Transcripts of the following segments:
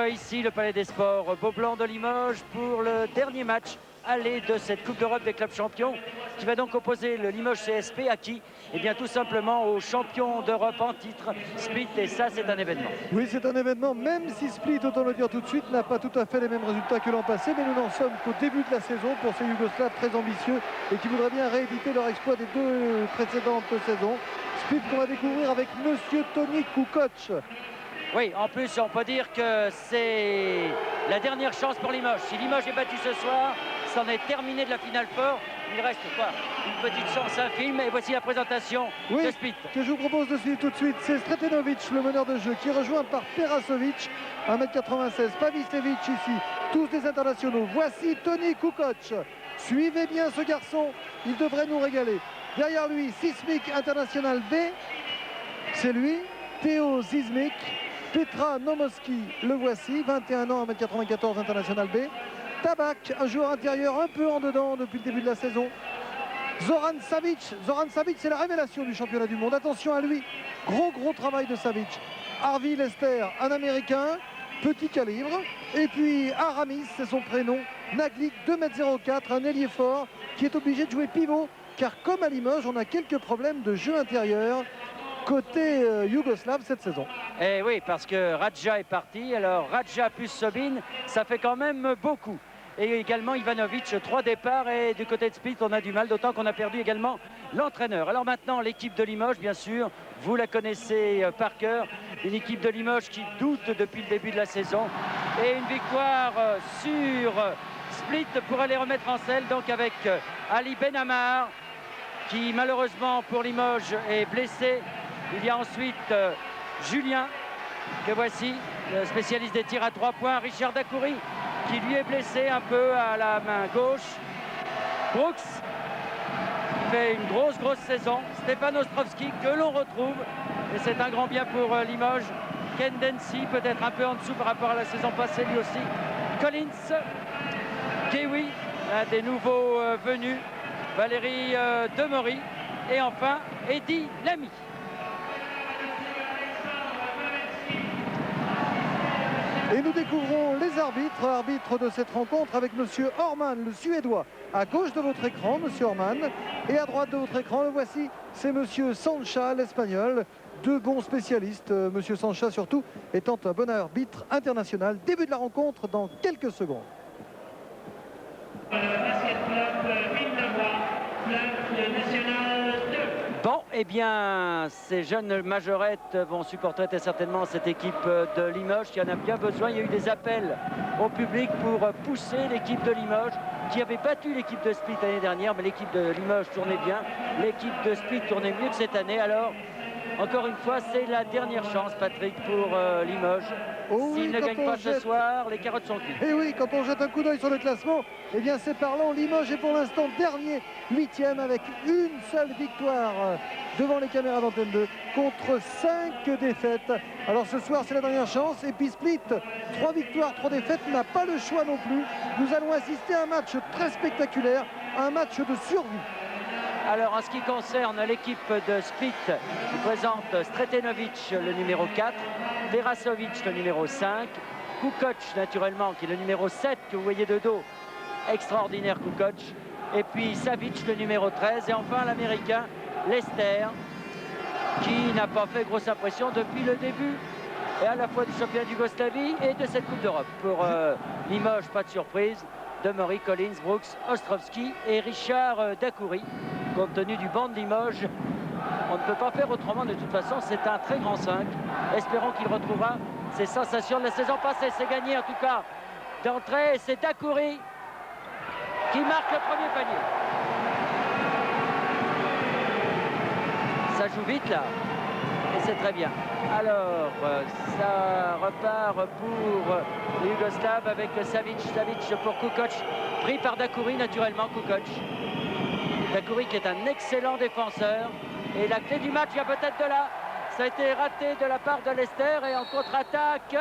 ici le Palais des Sports Beaublanc de Limoges pour le dernier match aller de cette Coupe d'Europe des clubs champions qui va donc opposer le Limoges CSP à qui? Eh bien tout simplement aux champions d'Europe en titre Split, et ça c'est un événement. Oui, c'est un événement, même si Split, autant le dire tout de suite, n'a pas tout à fait les mêmes résultats que l'an passé, mais nous n'en sommes qu'au début de la saison pour ces Yougoslaves très ambitieux et qui voudraient bien rééditer leur exploit des deux précédentes saisons. Split qu'on va découvrir avec Monsieur Toni Kukoc. Oui, en plus on peut dire que c'est la dernière chance pour Limoges. Si Limoges est battu ce soir, c'en est terminé de la finale fort. Il reste quoi? Une petite chance infime, et voici la présentation de Split. Que je vous propose de suivre tout de suite, c'est Stretenovic, le meneur de jeu, qui est rejoint par Perasovic, 1m96, Pavicevic ici, tous des internationaux. Voici Toni Kukoc. Suivez bien ce garçon, il devrait nous régaler. Derrière lui, Sismik, international B, c'est lui. Théo Zizmik, Petra Nomoski, le voici, 21 ans, 1m94, international B. Tabak, un joueur intérieur un peu en dedans depuis le début de la saison. Zoran Savic, c'est la révélation du championnat du monde. Attention à lui, gros travail de Savic. Harvey Lester, un américain, petit calibre. Et puis Aramis, c'est son prénom. Naglik, 2m04, un ailier fort qui est obligé de jouer pivot. Car comme à Limoges, on a quelques problèmes de jeu intérieur côté yougoslave cette saison. Eh oui, parce que Radja est parti. Alors Radja plus Sobin, ça fait quand même beaucoup. Et également Ivanovic, 3 départs, et du côté de Split on a du mal, d'autant qu'on a perdu également l'entraîneur. Alors maintenant l'équipe de Limoges, bien sûr, vous la connaissez par cœur, une équipe de Limoges qui doute depuis le début de la saison, et une victoire sur Split pour aller remettre en selle, donc avec Ali Benamar qui malheureusement pour Limoges est blessé. Il y a ensuite Julien, que voici, le spécialiste des tirs à 3 points, Richard Dacoury, qui lui est blessé un peu à la main gauche. Brooks fait une grosse saison. Stéphane Ostrovski que l'on retrouve, et c'est un grand bien pour Limoges. Ken Densi peut-être un peu en dessous par rapport à la saison passée lui aussi. Collins, Kewi, un des nouveaux venus, Valérie Demery, et enfin Eddy Lamy. Et nous découvrons les arbitres de cette rencontre avec Monsieur Orman, le Suédois, à gauche de votre écran, Monsieur Orman, et à droite de votre écran, le voici, c'est Monsieur Sancha, l'Espagnol. Deux bons spécialistes, Monsieur Sancha surtout, étant un bon arbitre international. Début de la rencontre dans quelques secondes. Bon, eh bien, ces jeunes majorettes vont supporter très certainement cette équipe de Limoges qui en a bien besoin. Il y a eu des appels au public pour pousser l'équipe de Limoges qui avait battu l'équipe de Split l'année dernière, mais l'équipe de Limoges tournait bien. L'équipe de Split tournait mieux que cette année. Alors, encore une fois, c'est la dernière chance, Patrick, pour Limoges. Oh oui, s'il ne gagne pas ce soir, les carottes sont cuites. Et oui, quand on jette un coup d'œil sur le classement, eh bien c'est parlant. Limoges est pour l'instant dernier, 8e, avec une seule victoire devant les caméras d'Antenne 2 contre 5 défaites. Alors ce soir, c'est la dernière chance. Et puis Split, 3 victoires, 3 défaites, n'a pas le choix non plus. Nous allons assister à un match très spectaculaire, un match de survie. Alors en ce qui concerne l'équipe de Split, qui présente Stretenovic, le numéro 4, Terasovic, le numéro 5, Kukoc naturellement, qui est le numéro 7, que vous voyez de dos, extraordinaire Kukoc, et puis Savic, le numéro 13, et enfin l'américain Lester, qui n'a pas fait grosse impression depuis le début, et à la fois du championnat d'Yougoslavie et de cette Coupe d'Europe. Pour Limoges, pas de surprise, Demery, Collins, Brooks, Ostrovski et Richard Dacoury. Compte tenu du banc de Limoges, on ne peut pas faire autrement de toute façon, c'est un très grand 5. Espérons qu'il retrouvera ses sensations de la saison passée. C'est gagné en tout cas d'entrée, c'est Dacoury qui marque le premier panier. Ça joue vite là, et c'est très bien. Alors, ça repart pour les Yougoslaves avec Savic pour Kukoc, pris par Dacoury naturellement, Kukoc. Dacoury qui est un excellent défenseur. Et la clé du match vient peut-être de là. Ça a été raté de la part de Lester et en contre-attaque.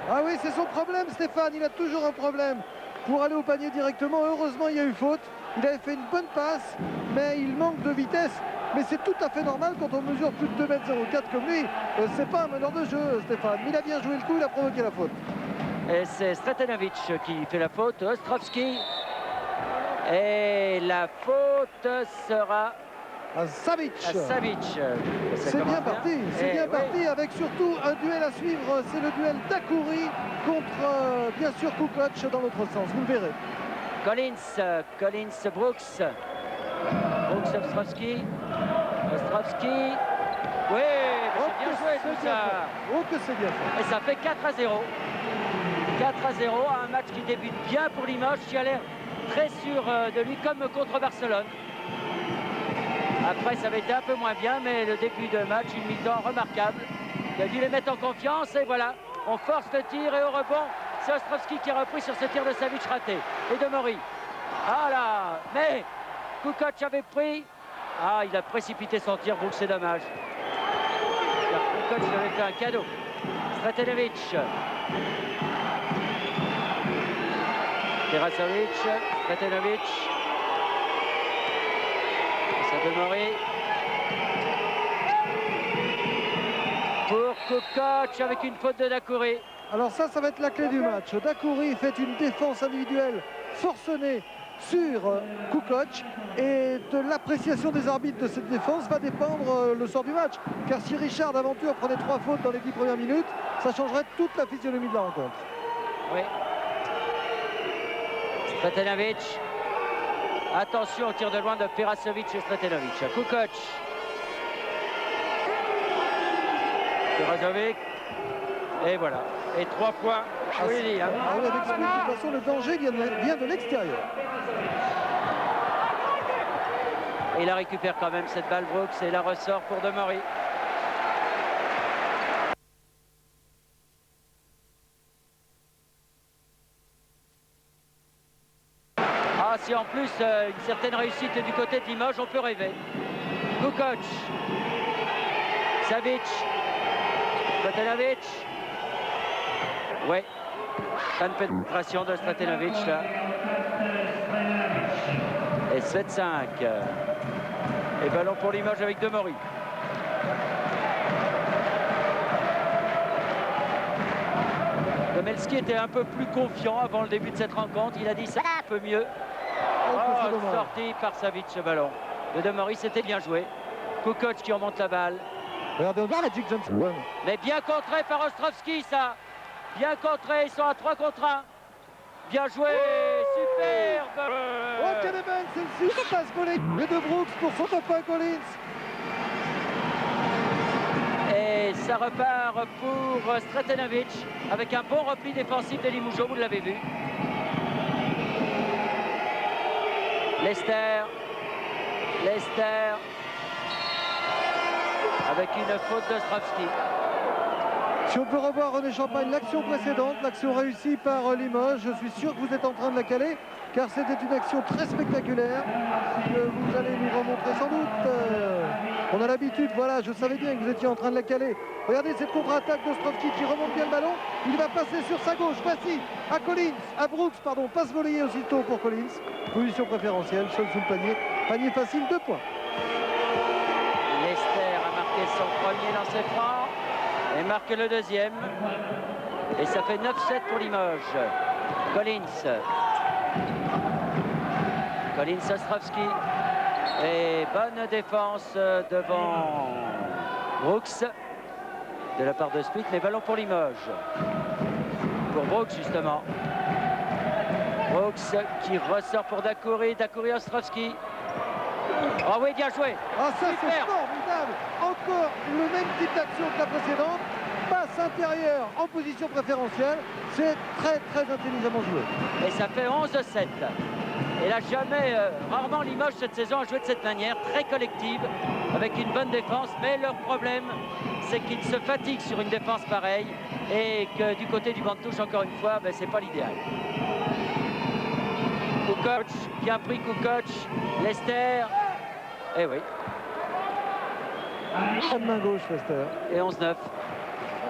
Ah oui, c'est son problème, Stéphane. Il a toujours un problème pour aller au panier directement. Heureusement, il y a eu faute. Il avait fait une bonne passe, mais il manque de vitesse. Mais c'est tout à fait normal quand on mesure plus de 2,04 m comme lui. C'est pas un meneur de jeu, Stéphane. Mais il a bien joué le coup, il a provoqué la faute. Et c'est Stretenovic qui fait la faute. Ostrovski. Et la faute sera à Savic. C'est bien parti, c'est bien parti, avec surtout un duel à suivre. C'est le duel d'Akouri contre, bien sûr, Kukoc dans l'autre sens. Vous le verrez. Collins, Brooks. Brooks, Ostrovski. Oui, c'est bien joué tout ça. Oh, que c'est bien fait. Et ça fait 4-0. 4-0, un match qui débute bien pour Limoges, qui a l'air très sûr de lui, comme contre Barcelone. Après, ça avait été un peu moins bien, mais le début de match, une mi-temps remarquable. Il a dû les mettre en confiance, et voilà. On force le tir, et au rebond, c'est Ostrovski qui a repris sur ce tir de Savic raté. Et de Mori. Ah là, mais Kukoc avait pris. Ah, il a précipité son tir, Brooks, c'est dommage. Kukoc lui avait fait un cadeau. Stretenovic. Terasovic, Stretenovic. Ça de Mori. Pour Kukoc avec une faute de Dakouri. Alors ça va être la clé du match. Dakouri fait une défense individuelle forcenée sur Kukoc, et de l'appréciation des arbitres de cette défense va dépendre le sort du match. Car si Richard d'Aventure prenait 3 fautes dans les 10 premières minutes, ça changerait toute la physionomie de la rencontre. Oui. Stretenovic. Attention au tir de loin de Perasovic et Stretenovic. Kukoc. Perasovic. Et voilà. Et 3 points. Oui, hein. Ah oui, avec ce but, de toute façon, le danger vient de l'extérieur. Et il la récupère quand même cette balle, Brooks, et la ressort pour De Mori. Ah, si en plus une certaine réussite du côté de Limoges, on peut rêver. Kukoc. Savic. Stretenovic. Oui. Pas de pénétration de Stretenovic là. Et 7-5. Et ballon pour Limoges avec De Mori. Gomelski était un peu plus confiant avant le début de cette rencontre. Il a dit ça un peu mieux. Sorti par Savic ce ballon. De Mori, c'était bien joué. Kukoc qui remonte la balle. Regardez, on voit Magic Johnson. Mais bien contré par Ostrovski, ça. Bien contré, ils sont à 3 contre 1. Bien joué, superbe. Oh, Kahneman, c'est une super passe volée de Brooks pour son copain Collins. Et ça repart pour Stretenovic avec un bon repli défensif de Limougeau, vous l'avez vu. Lester avec une faute d'Ostrovski. Si on peut revoir, René Champagne, l'action précédente, l'action réussie par Limoges, je suis sûr que vous êtes en train de la caler, car c'était une action très spectaculaire que vous allez nous remontrer sans doute. On a l'habitude, voilà, je savais bien que vous étiez en train de la caler. Regardez cette contre-attaque d'Ostrovski qui remonte bien le ballon. Il va passer sur sa gauche, voici, à Brooks, pardon, passe volée aussitôt pour Collins. Position préférentielle, seul sous le panier. Panier facile, 2 points. Lester a marqué son premier lancer franc et marque le deuxième. Et ça fait 9-7 pour Limoges. Collins, Ostrovski. Et bonne défense devant Brooks de la part de Split, mais ballon pour Limoges. Pour Brooks justement. Brooks qui ressort pour Dakouri, Ostrovski. Oh oui, bien joué. Ah, ça c'est formidable. Encore le même type d'action que la précédente. Passe intérieure en position préférentielle. C'est très intelligemment joué. Et ça fait 11-7. Et là, rarement Limoges cette saison a joué de cette manière, très collective, avec une bonne défense. Mais leur problème, c'est qu'ils se fatiguent sur une défense pareille et que du côté du banc de touche, encore une fois, ben, c'est pas l'idéal. Kukoc, bien pris Kukoc, Lester. Eh oui. Pas de main gauche, Lester. Et 11-9.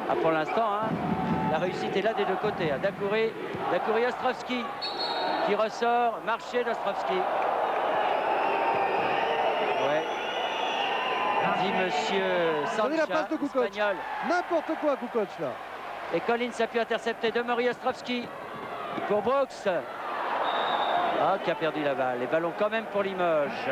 Ah, pour l'instant, hein, la réussite est là des deux côtés. Hein. Dakouri, Ostrovski qui ressort, marché d'Ostrovski. Ouais. Dit monsieur Sancha, la passe de Kukoc. espagnol. N'importe quoi, Kukoc, là. Et Collins a pu intercepter Demery. Ostrovsky pour Brooks. Ah, qui a perdu la balle. Les ballons quand même pour Limoges.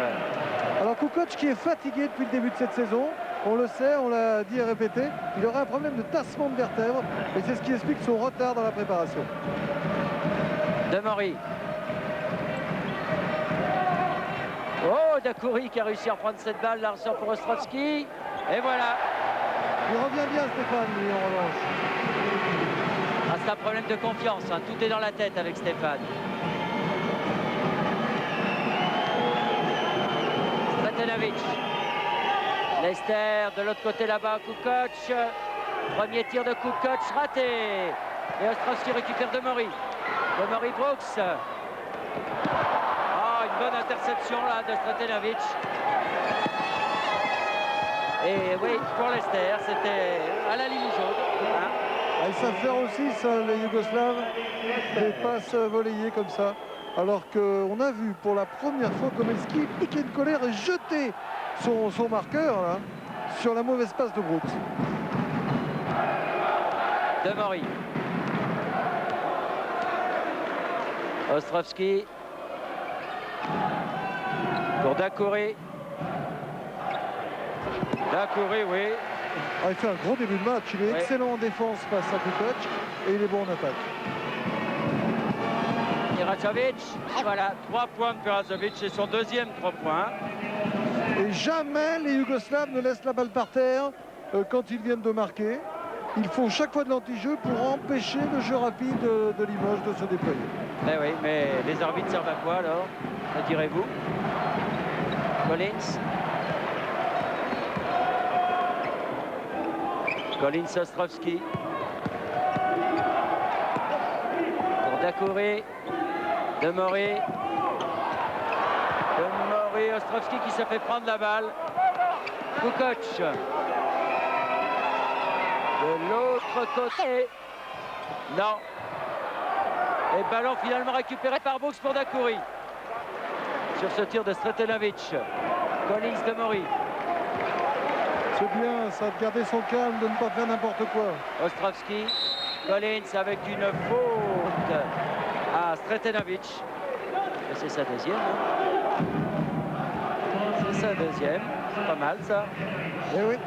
Alors Kukoc qui est fatigué depuis le début de cette saison. On le sait, on l'a dit et répété. Il aura un problème de tassement de vertèbres. Et c'est ce qui explique son retard dans la préparation. Demery. Oh, Dacoury qui a réussi à prendre cette balle. La ressort pour Ostrovsky. Et voilà. Il revient bien Stéphane, lui, en revanche. Ah, c'est un problème de confiance. Hein. Tout est dans la tête avec Stéphane. Stretenovic. Leicester de l'autre côté là-bas. Kukoc. Premier tir de Kukoc raté. Et Ostrovsky récupère Demery. Demery Brooks. Ah, une bonne interception là de Stretenovic. Et oui, pour Leicester, c'était à la ligne jaune. Hein. Ah, ils savent faire aussi ça, les Yougoslaves, des passes volleyées comme ça. Alors qu'on a vu pour la première fois Komelski piquer une colère et jeter son marqueur là, sur la mauvaise passe de Brooks. Demery. Ostrovsky. Pour Dacoury. Dacoury, oui. Ah, il fait un gros début de match. Il est excellent en défense face à Kukoc et il est bon en attaque. Perasovic. Voilà, 3 points de Perasovic. C'est son deuxième 3 points. Et jamais les Yougoslaves ne laissent la balle par terre quand ils viennent de marquer. Ils font chaque fois de l'anti-jeu pour empêcher le jeu rapide de Limoges de se déployer. Eh oui, mais les arbitres servent à quoi alors, direz-vous? Collins. Collins, Ostrovsky. Pour Dacoury. Demery. Demery, Ostrovsky qui se fait prendre la balle. Kukoc. De l'autre côté. Non. Et ballon finalement récupéré par Brooks pour Dacoury. Sur ce tir de Stretenovic. Collins, Demery. C'est bien ça, de garder son calme, de ne pas faire n'importe quoi. Ostrovsky. Collins avec une faute à Stretenovic. Et c'est sa deuxième. Hein. C'est sa deuxième. C'est pas mal ça. Eh oui.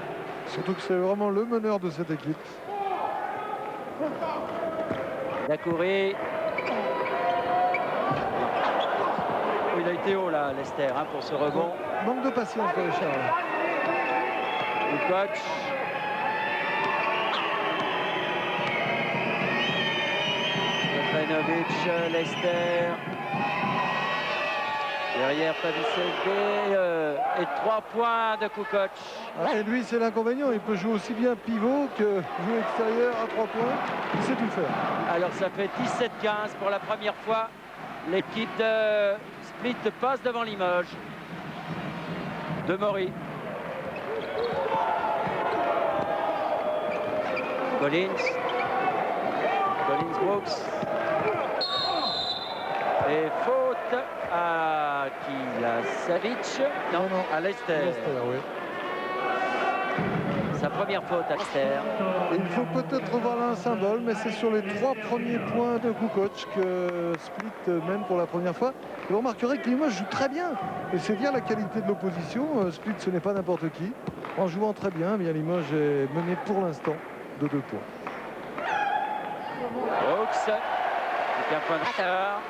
Surtout que c'est vraiment le meneur de cette équipe. Dacoury. Il a été haut là, Leicester, hein, pour ce rebond. Manque de patience de Richard. Kukoc. Stretenovic, Leicester. Derrière Pavisevich et 3 points de Kukoc. Ah, et lui, c'est l'inconvénient. Il peut jouer aussi bien pivot que jouer extérieur à 3 points. Il sait tout faire. Alors ça fait 17-15 pour la première fois. L'équipe de Split passe devant Limoges. Demery. Collins. Collins Brooks. Et faute à qui? La Savic? Non, à Leicester. Leicester, oui. Sa première faute à Leicester. Il faut peut-être revoir là un symbole, mais c'est sur les 3 premiers points de Kukoc que Split mène pour la première fois. Et vous remarquerez que Limoges joue très bien. Et c'est bien la qualité de l'opposition. Split, ce n'est pas n'importe qui. En jouant très bien, bien Limoges est mené pour l'instant de 2 points. Brooks, avec un point de retard.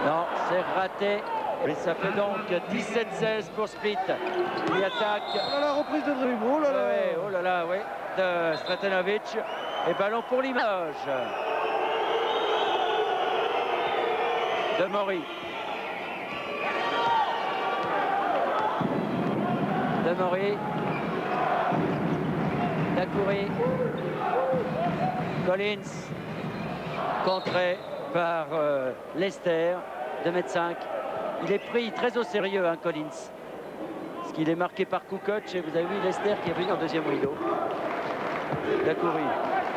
Non, c'est raté. Et ça fait donc 17-16 pour Split. Il attaque. Oh là là, reprise de dribble. Oh là là. Ouais, oh là là, oui. De Stretenovic. Et ballon pour Limoges. Demery. Demery. Dacoury. Collins. Contré par Leicester. 2,5 m. Il est pris très au sérieux, hein, Collins. Parce qu'il est marqué par Kukoc. Et vous avez vu Leicester qui est venu en deuxième rideau. Dacoury.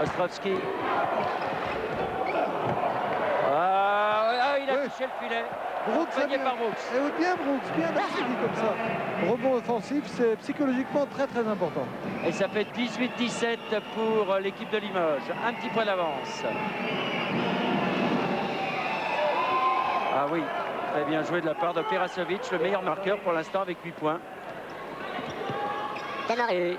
Ostrovsky. Ah, il a touché le filet. Brooks a Gagné bien. par Brooks. Et bien Brooks, bien suivi comme ça. Rebond offensif, c'est psychologiquement très très important. Et ça fait 18-17 pour l'équipe de Limoges. Un petit point d'avance. Ah oui, très bien joué de la part de Perasovic, le meilleur marqueur pour l'instant avec 8 points. Et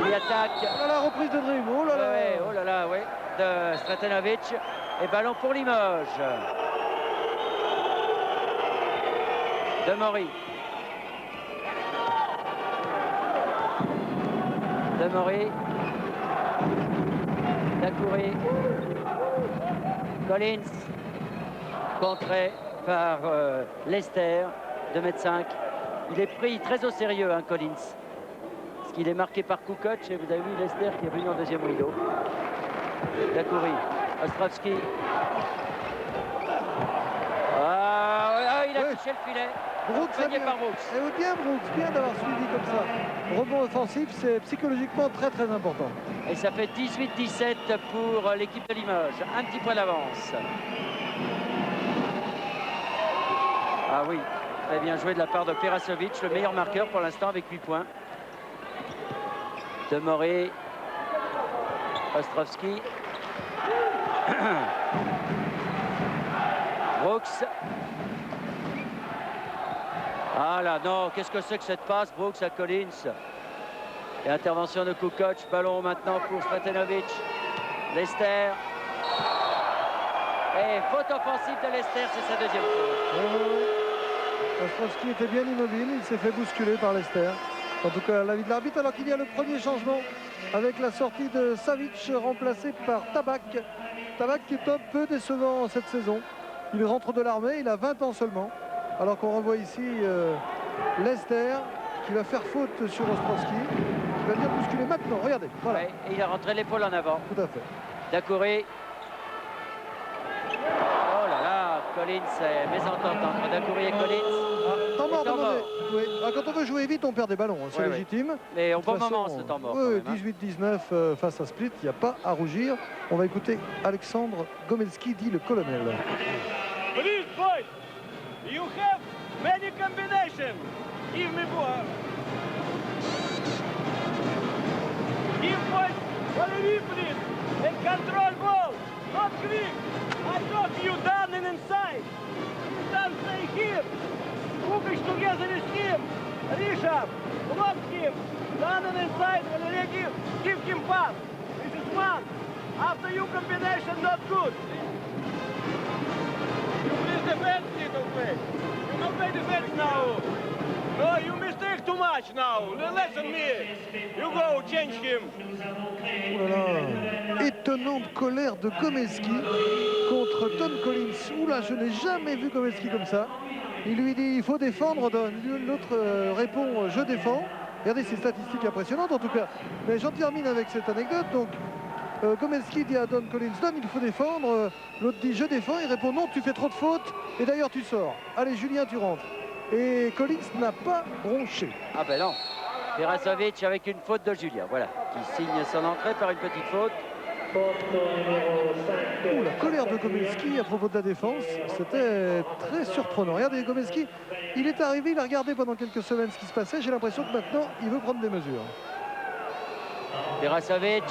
il attaque. Oh là là, reprise de Dream. Oh là là. Ouais, oh là là, ouais, de Stratenovic. Et ballon pour Limoges. Demory. Demory. Dacoury. Collins. Contré par Lester, 2,5 m. Il est pris très au sérieux, hein, Collins. Parce qu'il est marqué par Kukoc et vous avez vu Lester qui est venu en deuxième rideau. Dacoury. Ostrovski. Il a touché le filet. Brooks a Gagné bien. par Brooks. Et bien Brooks, bien d'avoir suivi comme ça. Rebond offensif, c'est psychologiquement très très important. Et ça fait 18-17 pour l'équipe de Limoges. Un petit point d'avance. Ah oui, très bien joué de la part de Perasovic, le meilleur marqueur pour l'instant avec 8 points. Demory. Ostrovski. Brooks. Ah là, non, qu'est-ce que c'est que cette passe, Brooks à Collins? Et intervention de Kukoc, ballon maintenant pour Stratenovic. Lester. Et faute offensive de Lester, c'est sa deuxième faute. Ostrovski était bien immobile, il s'est fait bousculer par Lester. En tout cas, l'avis de l'arbitre, alors qu'il y a le premier changement avec la sortie de Savic remplacé par Tabak. Tabak qui est un peu décevant cette saison. Il rentre de l'armée, il a 20 ans seulement. Alors qu'on revoit ici Lester qui va faire faute sur Ostrovski. Il va bien bousculer maintenant, regardez. Voilà. Ouais, et il a rentré l'épaule en avant. Tout à fait. Dacoury. Oh là là, Collins, c'est mésentente entre Dacoury et Collins. Temps mort Temps demandé. mort. Oui. Alors, quand on veut jouer vite, on perd des ballons, hein, c'est Ouais, légitime. Mais au De bon toute moment, façon, ce temps mort. oui, quand même, hein. 18-19 face à Split, il n'y a pas à rougir. On va écouter Alexandre Gomelski, dit le colonel. Please, boys, you have many combinations. Give me one. Give boys Valery, please, and control ball. Not quick. I thought you done it inside. You done stay here. Kukic together with him. Rishabh, block him. Done it inside. Valery, give him pass. This is one. After you combination, not good. You please defend, little play. You not play defense now. No, you mistake too much now. Listen me. You go change him. Oh là là. Étonnante colère de Gomelski contre Don Collins. Oula, je n'ai jamais vu Gomelski comme ça. Il lui dit il faut défendre, l'autre répond je défends. Regardez ces statistiques impressionnantes en tout cas. Mais j'en termine avec cette anecdote. Donc Gomelski dit à Don Collins, Don il faut défendre. L'autre dit je défends, il répond non tu fais trop de fautes et d'ailleurs tu sors. Allez Julien tu rentres. Et Collins n'a pas bronché. Ah ben non. Perasovic avec une faute de Julien, voilà, qui signe son entrée par une petite faute. Oh, la colère de Gomelski à propos de la défense, c'était très surprenant. Regardez Gomelski, il est arrivé, il a regardé pendant quelques semaines ce qui se passait. J'ai l'impression que maintenant il veut prendre des mesures. Perasovic.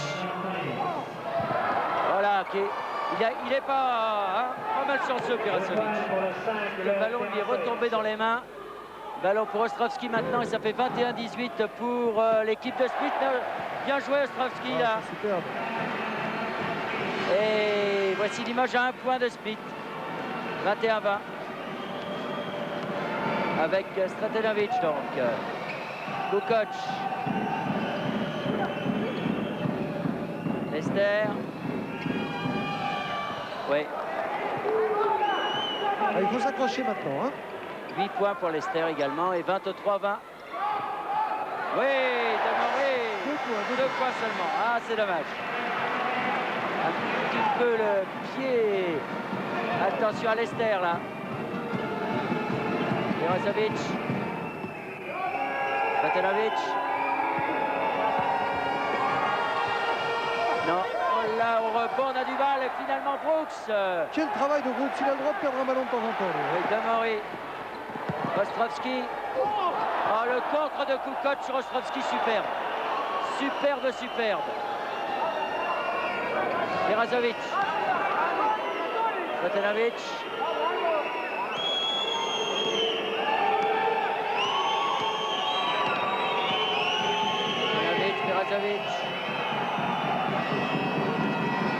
Voilà, il est pas mal chanceux, Perasovic. Parce que le ballon lui est retombé dans les mains. Ballon pour Ostrovski maintenant et ça fait 21-18 pour l'équipe de Split. Bien joué Ostrovski là. Superbe. Et voici l'image à un point de Split. 21-20. Avec Stratenovic donc. Kukoc. Lester. Oui. Ah, il faut s'accrocher maintenant. Hein. 8 points pour Lester également et 23-20. Oui, Demoré. Deux points seulement. Ah, c'est dommage. Un petit peu le pied. Attention à Lester là. Perasovic. Stratenovic. Non. Oh là, au rebond, on a du mal. Et finalement, Brooks. Quel travail de Brooks, il a le droit de perdre un ballon de temps en temps. Oui, Demoré. Ostrovski. Oh, le contre de Kukoc sur Ostrovski, superbe. Superbe, superbe. Perasovic. Stratenovic. Perasovic.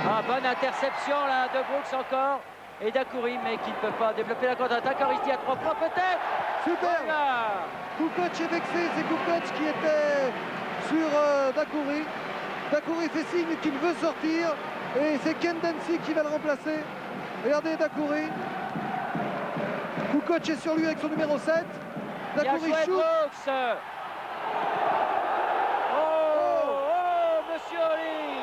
Ah, bonne interception là de Brooks encore. Et Dacoury, mais qui ne peut pas développer la contre-attaque. Aristi à 3 points peut-être. Super. Voilà. Kukoc est vexé, c'est Kukoc qui était sur Dacoury. Dacoury fait signe qu'il veut sortir et c'est Ken Dancy qui va le remplacer. Regardez Dacoury. Kukoc est sur lui avec son numéro 7. Bien Dacoury joué shoot. Brooks. Oh, Monsieur Oli.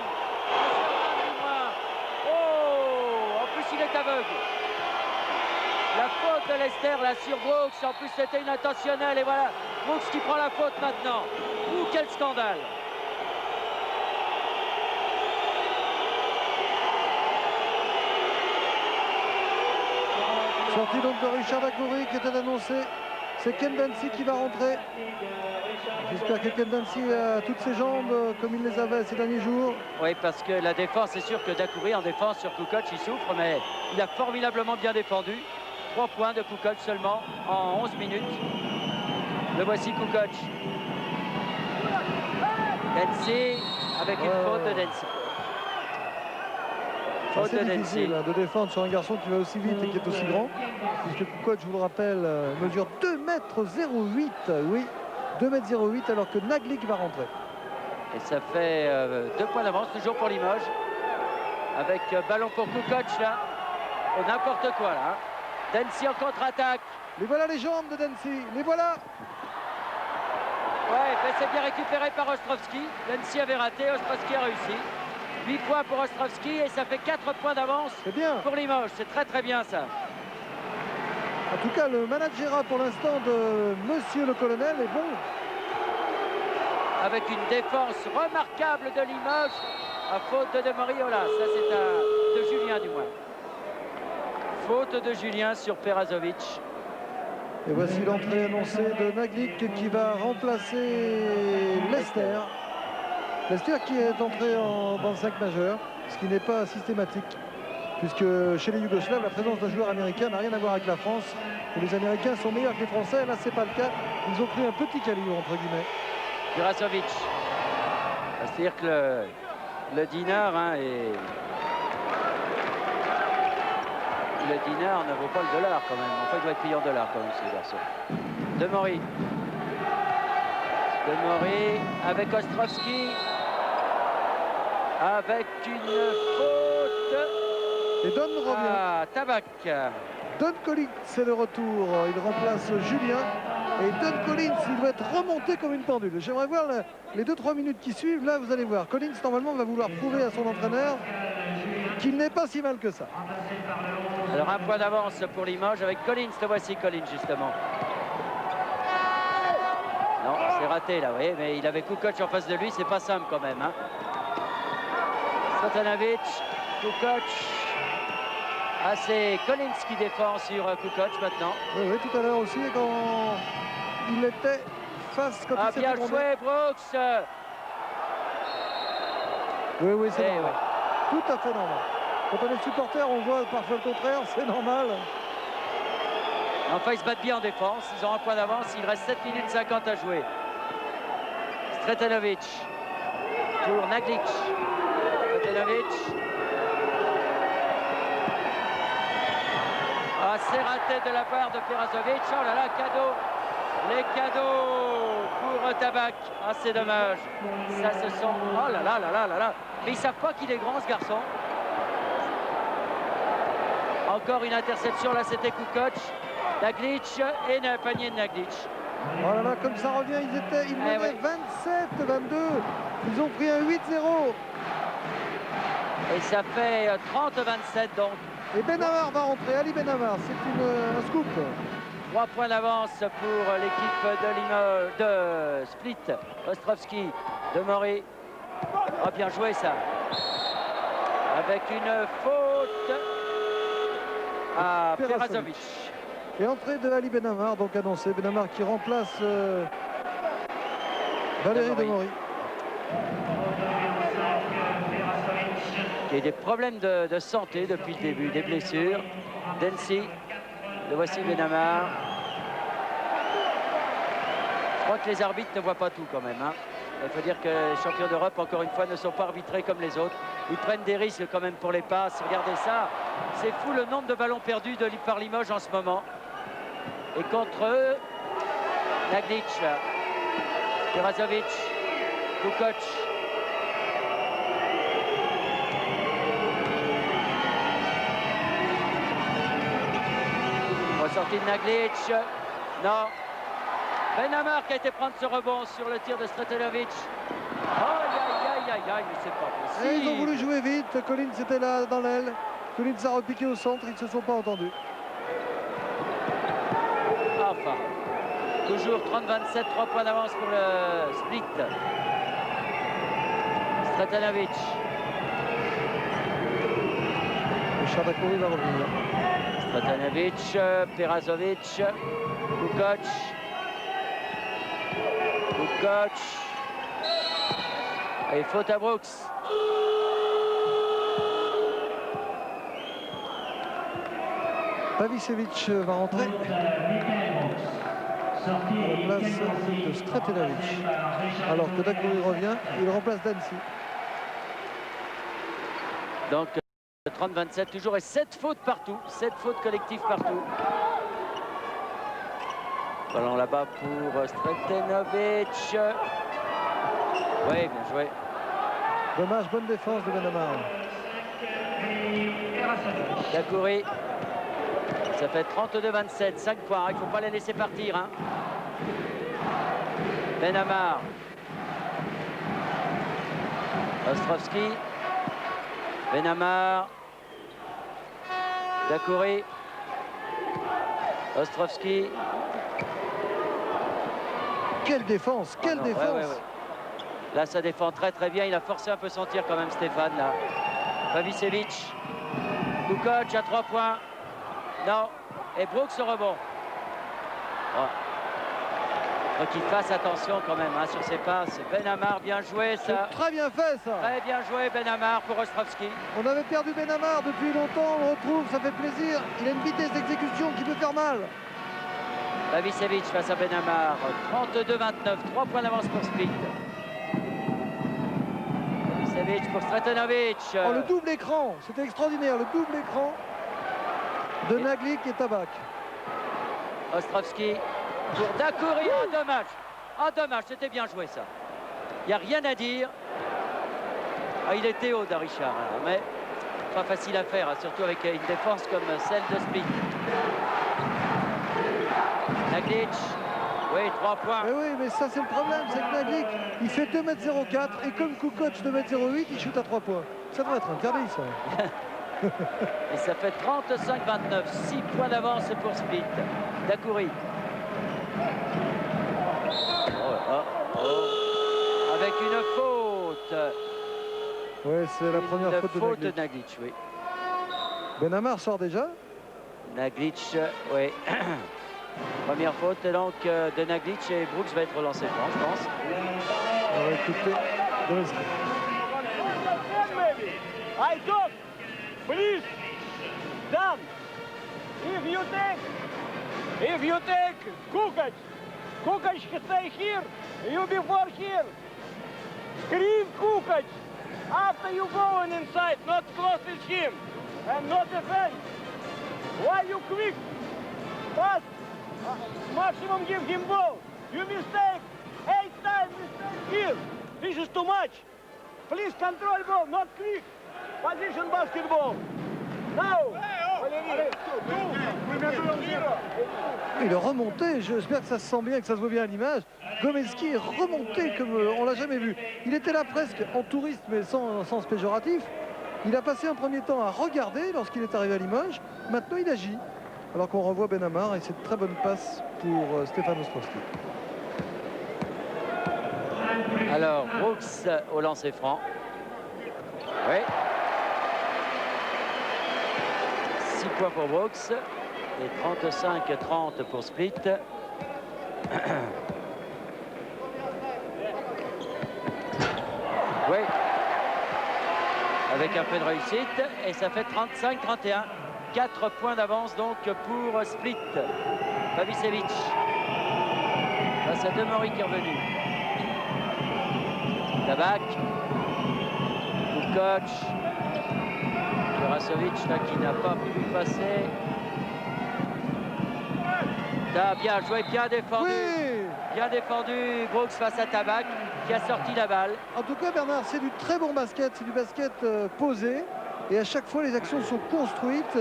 Oh, en plus il est aveugle. La faute de Lester là sur Brooks, en plus c'était une intentionnelle et voilà, Brooks qui prend la faute maintenant. Ouh, quel scandale. Sortie donc de Richard Dacoury qui était annoncé. C'est Ken Dancy qui va rentrer. J'espère que Ken Dancy a toutes ses jambes comme il les avait ces derniers jours. Oui, parce que la défense, c'est sûr que Dacoury en défense sur Kukoc, il souffre, mais il a formidablement bien défendu. 3 points de Kukoc seulement en 11 minutes. Le voici Kukoc. Dancy avec une faute de Dancy. Faute C'est de difficile Dancy. de défendre sur un garçon qui va aussi vite et qui est aussi grand. Puisque Kukoc, je vous le rappelle, mesure 2,08 m. Oui, 2,08 m alors que Naglik va rentrer. Et ça fait 2 points d'avance, toujours pour Limoges. Avec ballon pour Kukoc là. Oh, n'importe quoi là. Densi en contre-attaque. Les voilà les jambes de Densi, les voilà. Ouais, ben c'est bien récupéré par Ostrovski. Densi avait raté, Ostrovski a réussi. 8 points pour Ostrovski et ça fait 4 points d'avance pour Limoges. C'est très très bien ça. En tout cas, le managerat pour l'instant de Monsieur le Colonel est bon. Avec une défense remarquable de Limoges, à faute de Moriola. Ça c'est de Julien du moins. Faute de Julien sur Perasovic. Et voici l'entrée annoncée de Naglic qui va remplacer Lester. Lester qui est entré en 25 majeur, ce qui n'est pas systématique, puisque chez les Yougoslaves, la présence d'un joueur américain n'a rien à voir avec la France. Et les Américains sont meilleurs que les Français. Là, c'est pas le cas. Ils ont pris un petit calibre, entre guillemets. Perasovic. C'est-à-dire que le dinar est... Le dinar ne vaut pas le dollar quand même. En fait, il doit être payé en dollars quand même, ce garçon. Demori. Demori avec Ostrovski. Avec une faute. Et Don revient. Ah, Tabac. Don Collins, c'est le retour. Il remplace Julien. Et Don Collins, il doit être remonté comme une pendule. J'aimerais voir les 2-3 minutes qui suivent. Là, vous allez voir. Collins, normalement, va vouloir prouver à son entraîneur qu'il n'est pas si mal que ça. Alors, un point d'avance pour Limoges avec Collins. Le voici, Collins, justement. Non, c'est raté, là, vous voyez. Mais il avait Kukoc en face de lui. C'est pas simple, quand même. Hein. Stratanovic, Kukoc. Ah, c'est Collins qui défend sur Kukoc maintenant. Oui, oui, tout à l'heure aussi, quand il était face... Quand ah, il bien joué, Brooks. Oui, oui, c'est normal. Oui. Tout à fait normal. Quand on est supporter, on voit parfois le contraire, c'est normal. Enfin, ils se battent bien en défense. Ils ont un point d'avance. Il reste 7 minutes 50 à jouer. Stretanovic pour Naglic. Stretanovic. Ah, c'est raté de la part de Perasovic. Oh là là, cadeau. Les cadeaux pour Tabac. Ah, c'est dommage. Ça se sent. Oh là là là là là là. Mais ils savent pas qu'il est grand, ce garçon. Encore une interception. Là, c'était Kukoc. Naglic et un panier de Naglic. Oh là là, comme ça revient, ils menaient ouais. 27-22. Ils ont pris un 8-0. Et ça fait 30-27 donc. Et Benamar va rentrer, Ali Benamar, c'est un scoop. 3 points d'avance pour l'équipe de Split. Ostrovski, Demori. Ah, bien joué ça. Avec une faute à Perasovic. Et entrée de Ali Benamar, donc annoncé. Benamar qui remplace Valérie Demori. Il y a eu des problèmes de santé depuis le début, des blessures. Densi, le voici Benamar. Je crois que les arbitres ne voient pas tout quand même. Hein. Il faut dire que les champions d'Europe, encore une fois, ne sont pas arbitrés comme les autres. Ils prennent des risques quand même pour les passes. Regardez ça. C'est fou le nombre de ballons perdus par Limoges en ce moment. Et contre eux, Naglic, Perasovic, Kukoc. Sortie de Naglic. Non. Benamar qui a été prendre ce rebond sur le tir de Stretanovic. Aïe, aïe, aïe, aïe, mais c'est pas possible. Et ils ont voulu jouer vite. Collins était là dans l'aile. Collins a repiqué au centre. Ils ne se sont pas entendus. Enfin. Toujours 30-27, 3 points d'avance pour le Split. Stretanovic. Richard Dakouri va revenir. Stretanovic, Perasovic, Kukoc. Kukoc. Et faute à Brooks. Pavicevic va rentrer à la place de Stretanovic. Alors que Dakouri revient, il remplace Dancy. Donc 30-27 toujours et 7 fautes partout, 7 fautes collectives partout. Ballon là-bas pour Stretanovic. Oui, bien joué. Dommage, bonne défense de Benamar. Dacoury. Ça fait 32-27, 5 points. Il ne faut pas les laisser partir. Hein. Benamar. Ostrovski. Benamar. Dacoury. Ostrovski. Quelle défense, quelle défense. Ouais. Là, ça défend très très bien. Il a forcé un peu son tir quand même, Stéphane. Là. Pavicevic. Kukoc à 3 points. Non. Et Brooks au rebond. Oh. Faut qu'il fasse attention quand même hein, sur ses passes. Benamar, bien joué ça. Très bien fait ça. Très bien joué Benamar pour Ostrovski. On avait perdu Benamar depuis longtemps, on le retrouve, ça fait plaisir. Il a une vitesse d'exécution qui peut faire mal. Pavicevic face à Benamar. 32-29, 3 points d'avance pour Split. Pavicevic pour Stratenovic. Oh, le double écran, c'était extraordinaire, le double écran de Naglic et Tabak. Ostrovski pour Dacoury. Oh, dommage. Oh, dommage, c'était bien joué ça. Il n'y a rien à dire. Oh, il était haut, Richard, hein, mais pas facile à faire, hein, surtout avec une défense comme celle de Split. Naglic. Oui, 3 points. Mais oui, mais ça c'est le problème, c'est que Naglic, il fait 2,04 m et comme Kukoc 2,08 m, il shoot à 3 points. Ça devrait être interdit ça. Et ça fait 35-29, 6 points d'avance pour Split. Dacoury. Avec une faute. Oui, c'est la première faute de faute Naglic. de Naglic, oui. Benamar sort déjà. Naglic, oui. Première faute donc de Naglic et Brooks va être relancé, je pense. On va écouter Doleski. I talk, please, Dan. If you take Kukoc stay here, you before here. Screen Kukoc after you going inside, not close with him, and not defense. Why you quick? Pass. Maximum give him ball. You mistake 8 times mistake here. This is too much. Please control ball, not quick. Position basketball. Now. Il est remonté, j'espère que ça se sent bien, que ça se voit bien à l'image. Gomeski est remonté comme on l'a jamais vu. Il était là presque en touriste mais sans sens péjoratif. Il a passé un premier temps à regarder lorsqu'il est arrivé à Limoges. Maintenant il agit. Alors qu'on revoit Benamar et cette très bonne passe pour Stéphane Ostrovski. Alors Brooks au lancer franc. Oui. 6 points pour Brooks et 35-30 pour Split. Oui. Avec un peu de réussite et ça fait 35-31. 4 points d'avance donc pour Split. Pavicevic. Face à Demori qui est revenu. Tabak. Kukoc. Jurasovic là qui n'a pas pu passer. Bien joué, bien défendu. Oui. Bien défendu. Brooks face à Tabak qui a sorti la balle. En tout cas Bernard, c'est du très bon basket, c'est du basket posé. Et à chaque fois les actions sont construites.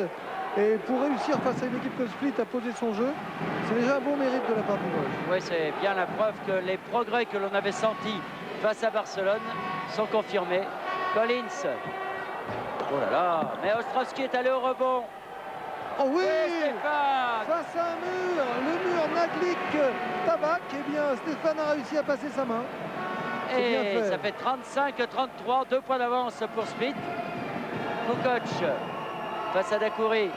Et pour réussir face à une équipe comme Split à poser son jeu, c'est déjà un bon mérite de la part du Limoges. Oui, c'est bien la preuve que les progrès que l'on avait sentis face à Barcelone sont confirmés. Collins. Oh là là. Mais Ostrovski est allé au rebond. Oh oui, Stéphane. face à un mur, le mur Naglic-Tabak. Eh bien, Stéphane a réussi à passer sa main. Et ça fait 35-33, 2 points d'avance pour Split. Kukoc face à Dacoury.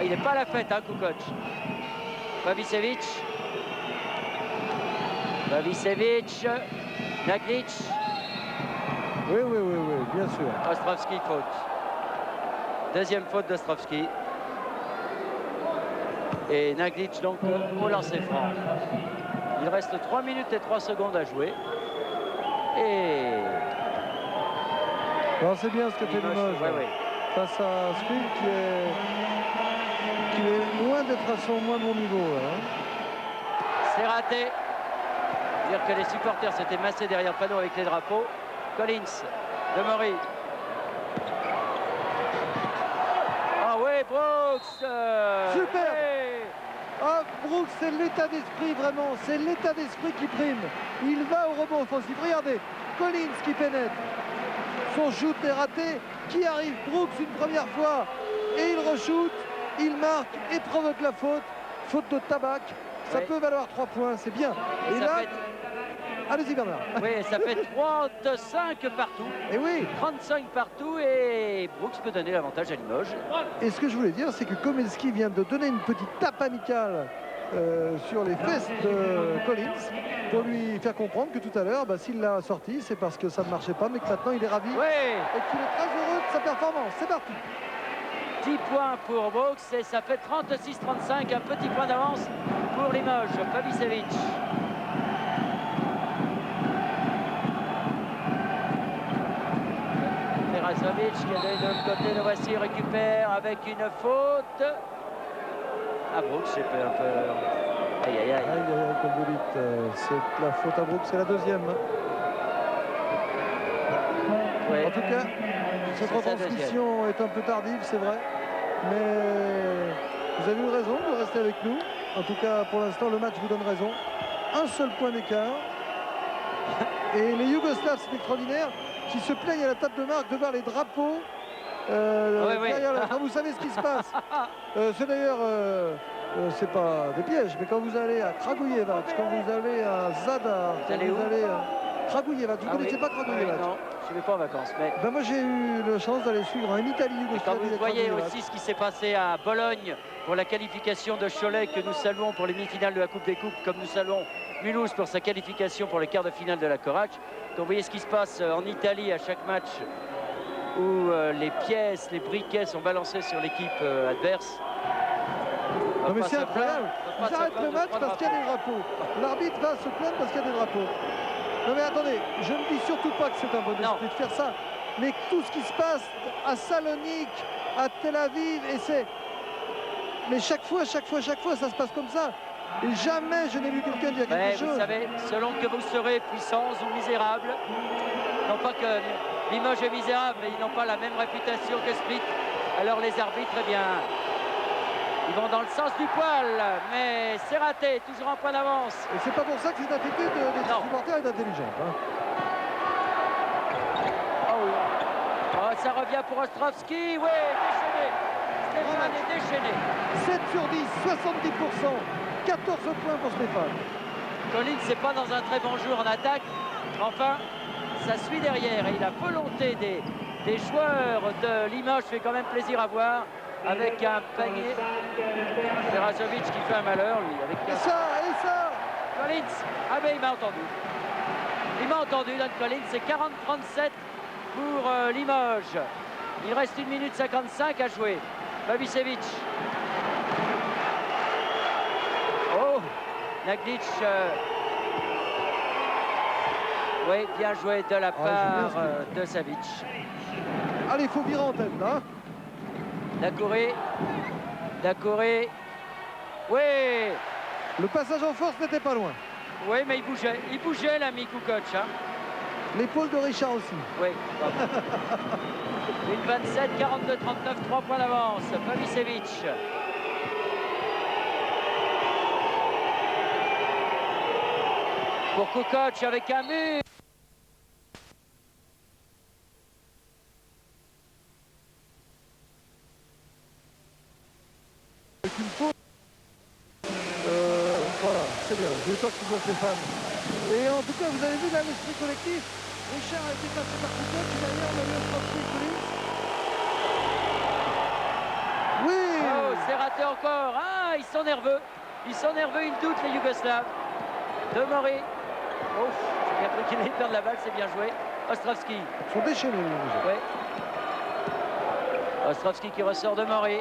Il n'est pas à la fête, hein, Kukoc. Pavicevic. Pavicevic. Naglic. Oui, bien sûr. Ostrovski, faute. Deuxième faute d'Ostrovski. Et Naglic donc au lancer franc. Il reste 3 minutes et 3 secondes à jouer. Et Alors c'est bien ce que fait Limoges. Ouais. Face à Split qui est loin d'être à son moins bon niveau. Hein. C'est raté. Dire que les supporters s'étaient massés derrière le panneau avec les drapeaux. Collins, Demery. Ah oui, Brooks. Super. Ouais. Ah, Brooks, c'est l'état d'esprit vraiment, c'est l'état d'esprit qui prime. Il va au rebond offensif. Regardez, Collins qui pénètre. Son shoot est raté. Qui arrive? Brooks une première fois. Et il re-shoot, il marque et provoque la faute. Faute de Tabac. Ça Oui. peut valoir 3 points, c'est bien. Et Et ça là, fait- allez-y Bernard. Oui, ça fait 35 partout. Et oui, 35 partout et Brooks peut donner l'avantage à Limoges. et ce que je voulais dire, c'est que Komelski vient de donner une petite tape amicale sur les fesses de Collins pour lui faire comprendre que tout à l'heure, s'il l'a sorti, c'est parce que ça ne marchait pas, mais que maintenant il est ravi Oui, et qu'il est très heureux de sa performance. C'est parti. 10 points pour Brooks et ça fait 36-35, un petit point d'avance pour Limoges. Pavicevic. Perasovic qui est de l'autre côté, le voici, récupère avec une faute. Ah, Brooks, j'ai fait un peu... Aïe, aïe, aïe. Aïe, aïe, aïe, comme vous dites, c'est la faute à Brooks, c'est la deuxième. Ouais. En tout cas, cette C'est sa retransmission est un peu tardive, c'est vrai. Mais vous avez eu raison de rester avec nous. En tout cas, pour l'instant, le match vous donne raison. Un seul point d'écart. Et les Yougoslaves, c'est extraordinaire, qui se plaignent à la table de marque de voir les drapeaux Oui. derrière leur... Enfin, vous savez ce qui se passe. C'est d'ailleurs, c'est pas des pièges, mais quand vous allez à Kragujevac, quand vous allez à Zadar, quand allez où? vous allez à Kragujevac, vous ne connaissez pas Kragujevac? Non, je ne vais pas en vacances. Mais Moi, j'ai eu la chance d'aller suivre en et quand Italie-Yougoslavie. vous voyez aussi ce qui s'est passé à Bologne pour la qualification de Cholet que nous saluons pour les demi-finales de la Coupe des Coupes, comme nous saluons Mulhouse pour sa qualification pour les quarts de finale de la Corac. Quand vous voyez ce qui se passe en Italie à chaque match où les pièces, les briquets sont balancés sur l'équipe adverse. Non mais c'est incroyable. Ils arrêtent le match parce qu'il y a des drapeaux. L'arbitre va se plaindre parce qu'il y a des drapeaux. Non mais attendez, je ne dis surtout pas que c'est un bon esprit de faire ça. Mais tout ce qui se passe à Salonique, à Tel Aviv, et c'est... Mais chaque fois, ça se passe comme ça. Et jamais je n'ai vu quelqu'un dire quelque chose. Vous savez, selon que vous serez puissants ou misérables, non pas que Limoges est misérable, mais ils n'ont pas la même réputation que Split. Alors les arbitres, eh bien, ils vont dans le sens du poil, mais c'est raté, toujours en point d'avance. Et c'est pas pour ça que cette attitude des supporters est intelligente. Oh, ça revient pour Ostrovski, oui, déchaîné. Stéphane est déchaîné. 7 sur 10, 70%, 14 points pour Stéphane. Collins n'est pas dans un très bon jour en attaque. Enfin, ça suit derrière et la volonté des joueurs de Limoges fait quand même plaisir à voir avec un panier. Perasovic qui fait un malheur, lui. Avec Et ça Collins, ah ben il m'a entendu. Il m'a entendu, Don Collins, c'est 40-37 pour Limoges. Il reste 1 minute 55 à jouer. Pavicevic. Oh, Naglic. Oui, bien joué de la part de Savic. Allez, il faut virer en tête, là. Dacouré. Oui. Le passage en force n'était pas loin. Oui, mais il bougeait l'ami Kukoc. Hein. L'épaule de Richard aussi. Oui. 1-27, 42-39, 3 points d'avance. Pavicevic. Pour Kukoc avec un mur. Avec une faute. Voilà, c'est bien. Je vais pas que ce soit Stéphane. Et en tout cas, vous avez vu là l'esprit collectif. Richard a été passé par Kukoc. Derrière, on a vu Ostrovski et Collins. Oui. Oh, c'est raté encore. Ah, ils sont nerveux. Ils doutent les Yougoslaves. Demery. Oh, j'ai bien cru qu'il allait perdre la balle, c'est bien joué. Ostrovski. Ils sont déchaînés, les Oui. Ostrovski qui ressort de Demery.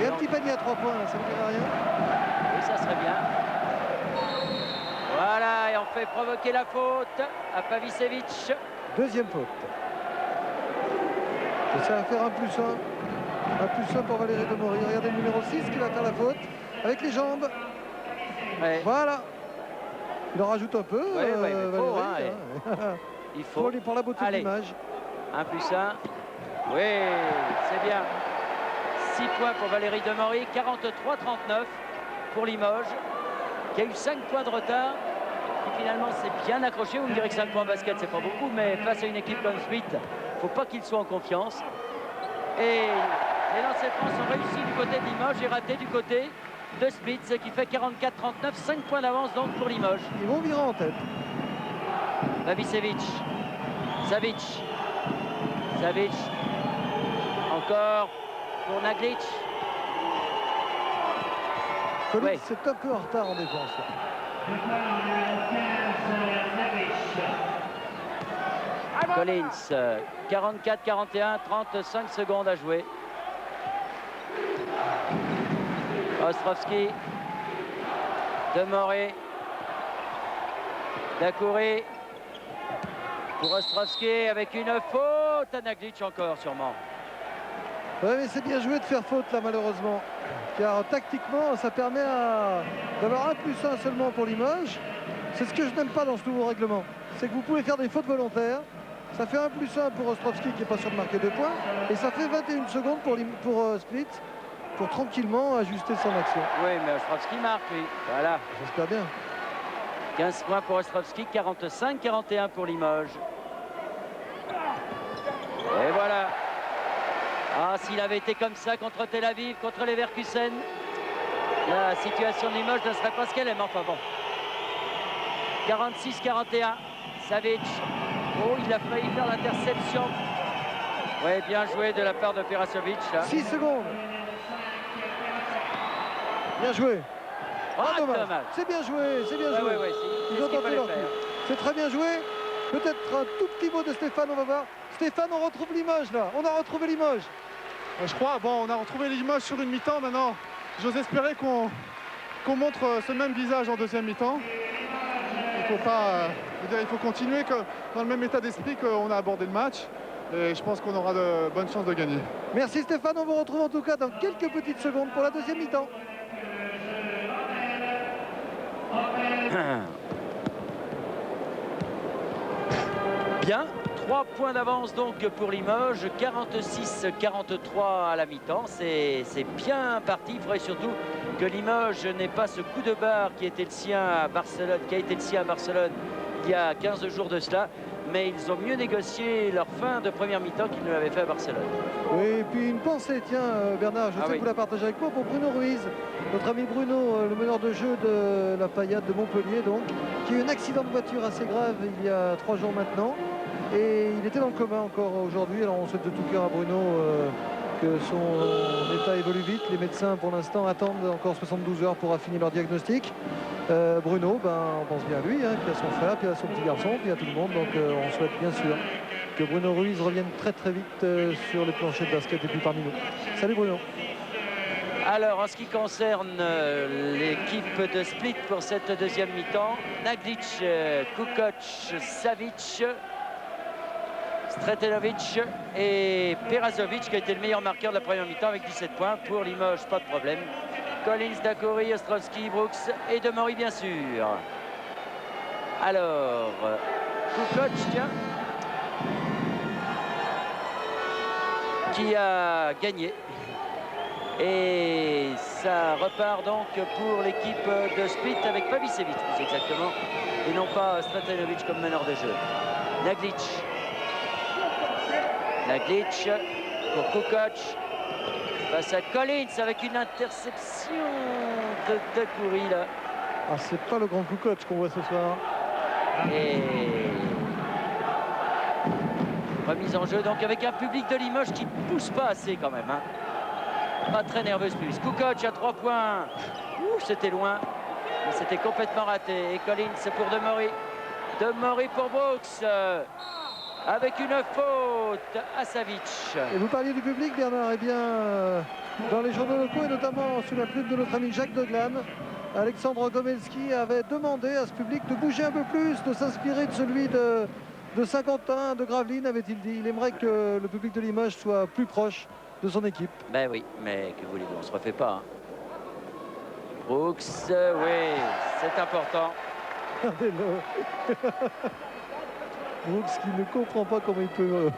Et un petit panier à 3 points, là, ça ne dirait rien. Oui, ça serait bien. Voilà, et on fait provoquer la faute à Pavicevic. Deuxième faute. Et ça va faire un plus 1. Un plus 1 pour Valérie Demery. Regardez le numéro 6 qui va faire la faute avec les jambes. Ouais. Voilà. Il en rajoute un peu. Ouais, il faut, Valérie, hein. Il faut. pour la beauté de Allez. l'image. 1+1. Oui, c'est bien. 6 points pour Valérie Demory, 43-39 pour Limoges, qui a eu 5 points de retard, qui finalement s'est bien accroché. Vous me direz que 5 points en basket, c'est pas beaucoup, mais face à une équipe comme Split, il ne faut pas qu'il soit en confiance. Et les lancers francs sont réussis du côté de Limoges et ratés du côté de Split, ce qui fait 44-39, 5 points d'avance donc pour Limoges. Ils vont virer en tête. Babicevic, Savic, encore pour Naglic. Collins Ouais. c'est un peu en retard en défense. Collins, 44-41, 35 secondes à jouer. Ostrovski, Demory, Dacoury pour Ostrovski avec une faute à Naglic encore sûrement. Ouais, mais c'est bien joué de faire faute là malheureusement. Car tactiquement ça permet d'avoir 1+1 seulement pour Limoges. C'est ce que je n'aime pas dans ce nouveau règlement. C'est que vous pouvez faire des fautes volontaires. Ça fait 1+1 pour Ostrovski qui n'est pas sûr de marquer 2 points. Et ça fait 21 secondes pour Split pour tranquillement ajuster son action. Oui, mais Ostrovski marque, lui. Voilà. J'espère bien. 15 points pour Ostrovski, 45-41 pour Limoges. Et voilà. Ah, s'il avait été comme ça contre Tel Aviv, contre Leverkusen, la situation de Limoges ne serait pas ce qu'elle est, mais enfin bon. 46-41, Savic. Oh, il a failli faire l'interception. Oui, bien joué de la part de Perasovic. 6 secondes. Bien joué. Ah, dommage. dommage. C'est bien joué, c'est bien joué. Ils ont tenté leur coup. C'est très bien joué. Peut-être un tout petit mot de Stéphane, on va voir. Stéphane, on retrouve Limoges là. On a retrouvé Limoges. Je crois, bon, on a retrouvé Limoges sur une mi-temps maintenant. J'ose espérer qu'on montre ce même visage en deuxième mi-temps. Il faut pas, il faut continuer dans le même état d'esprit qu'on a abordé le match. Et je pense qu'on aura de bonnes chances de gagner. Merci Stéphane, on vous retrouve en tout cas dans quelques petites secondes pour la deuxième mi-temps. Bien, 3 points d'avance donc pour Limoges, 46-43 à la mi-temps, c'est bien parti. Il faudrait surtout que Limoges n'ait pas ce coup de barre qui était le sien à Barcelone, qui a été le sien à Barcelone il y a 15 jours de cela, mais ils ont mieux négocié leur fin de première mi-temps qu'ils ne l'avaient fait à Barcelone. Oui, et puis une pensée, tiens Bernard, je sais que vous la partagez avec moi, pour Bruno Ruiz, notre ami Bruno, le meneur de jeu de la Payade de Montpellier, donc, qui a eu un accident de voiture assez grave il y a 3 jours maintenant. Et il était dans le coma encore aujourd'hui. Alors on souhaite de tout cœur à Bruno que son état évolue vite. Les médecins pour l'instant attendent encore 72 heures pour affiner leur diagnostic. Bruno, on pense bien à lui, puis à son frère, puis à son petit garçon, puis à tout le monde. Donc on souhaite bien sûr que Bruno Ruiz revienne très très vite sur les planchers de basket et puis parmi nous. Salut Bruno. Alors en ce qui concerne l'équipe de Split pour cette deuxième mi-temps, Naglic, Kukoc, Savic, Stretenovic et Perasovic qui a été le meilleur marqueur de la première mi-temps avec 17 points. Pour Limoges, pas de problème. Collins, Dacoury, Ostrovski, Brooks et Demory bien sûr. Alors, Kukoc, tiens, qui a gagné. Et ça repart donc pour l'équipe de Split avec Pavicevic plus exactement, et non pas Stretenovic comme meneur de jeu. Naglic pour Kukoc face à Collins avec une interception de Dacoury là. Ah, c'est pas le grand Kukoc qu'on voit ce soir. Et remise en jeu donc avec un public de Limoges qui ne pousse pas assez quand même. Pas très nerveuse plus. Kukoc à 3 points. C'était loin. Mais c'était complètement raté. Et Collins pour Demory. Demory pour Brooks. Avec une faute à Savic. Et vous parliez du public, Bernard. Eh bien, dans les journaux locaux et notamment sous la plume de notre ami Jacques Deglan, Alexandre Gomelski avait demandé à ce public de bouger un peu plus, de s'inspirer de celui de Saint-Quentin, de Gravelines, avait-il dit. Il aimerait que le public de Limoges soit plus proche de son équipe. Ben oui, mais que voulez-vous, on ne se refait pas. Brooks, oui, c'est important. Regardez-le. Brooks qui ne comprend pas comment il peut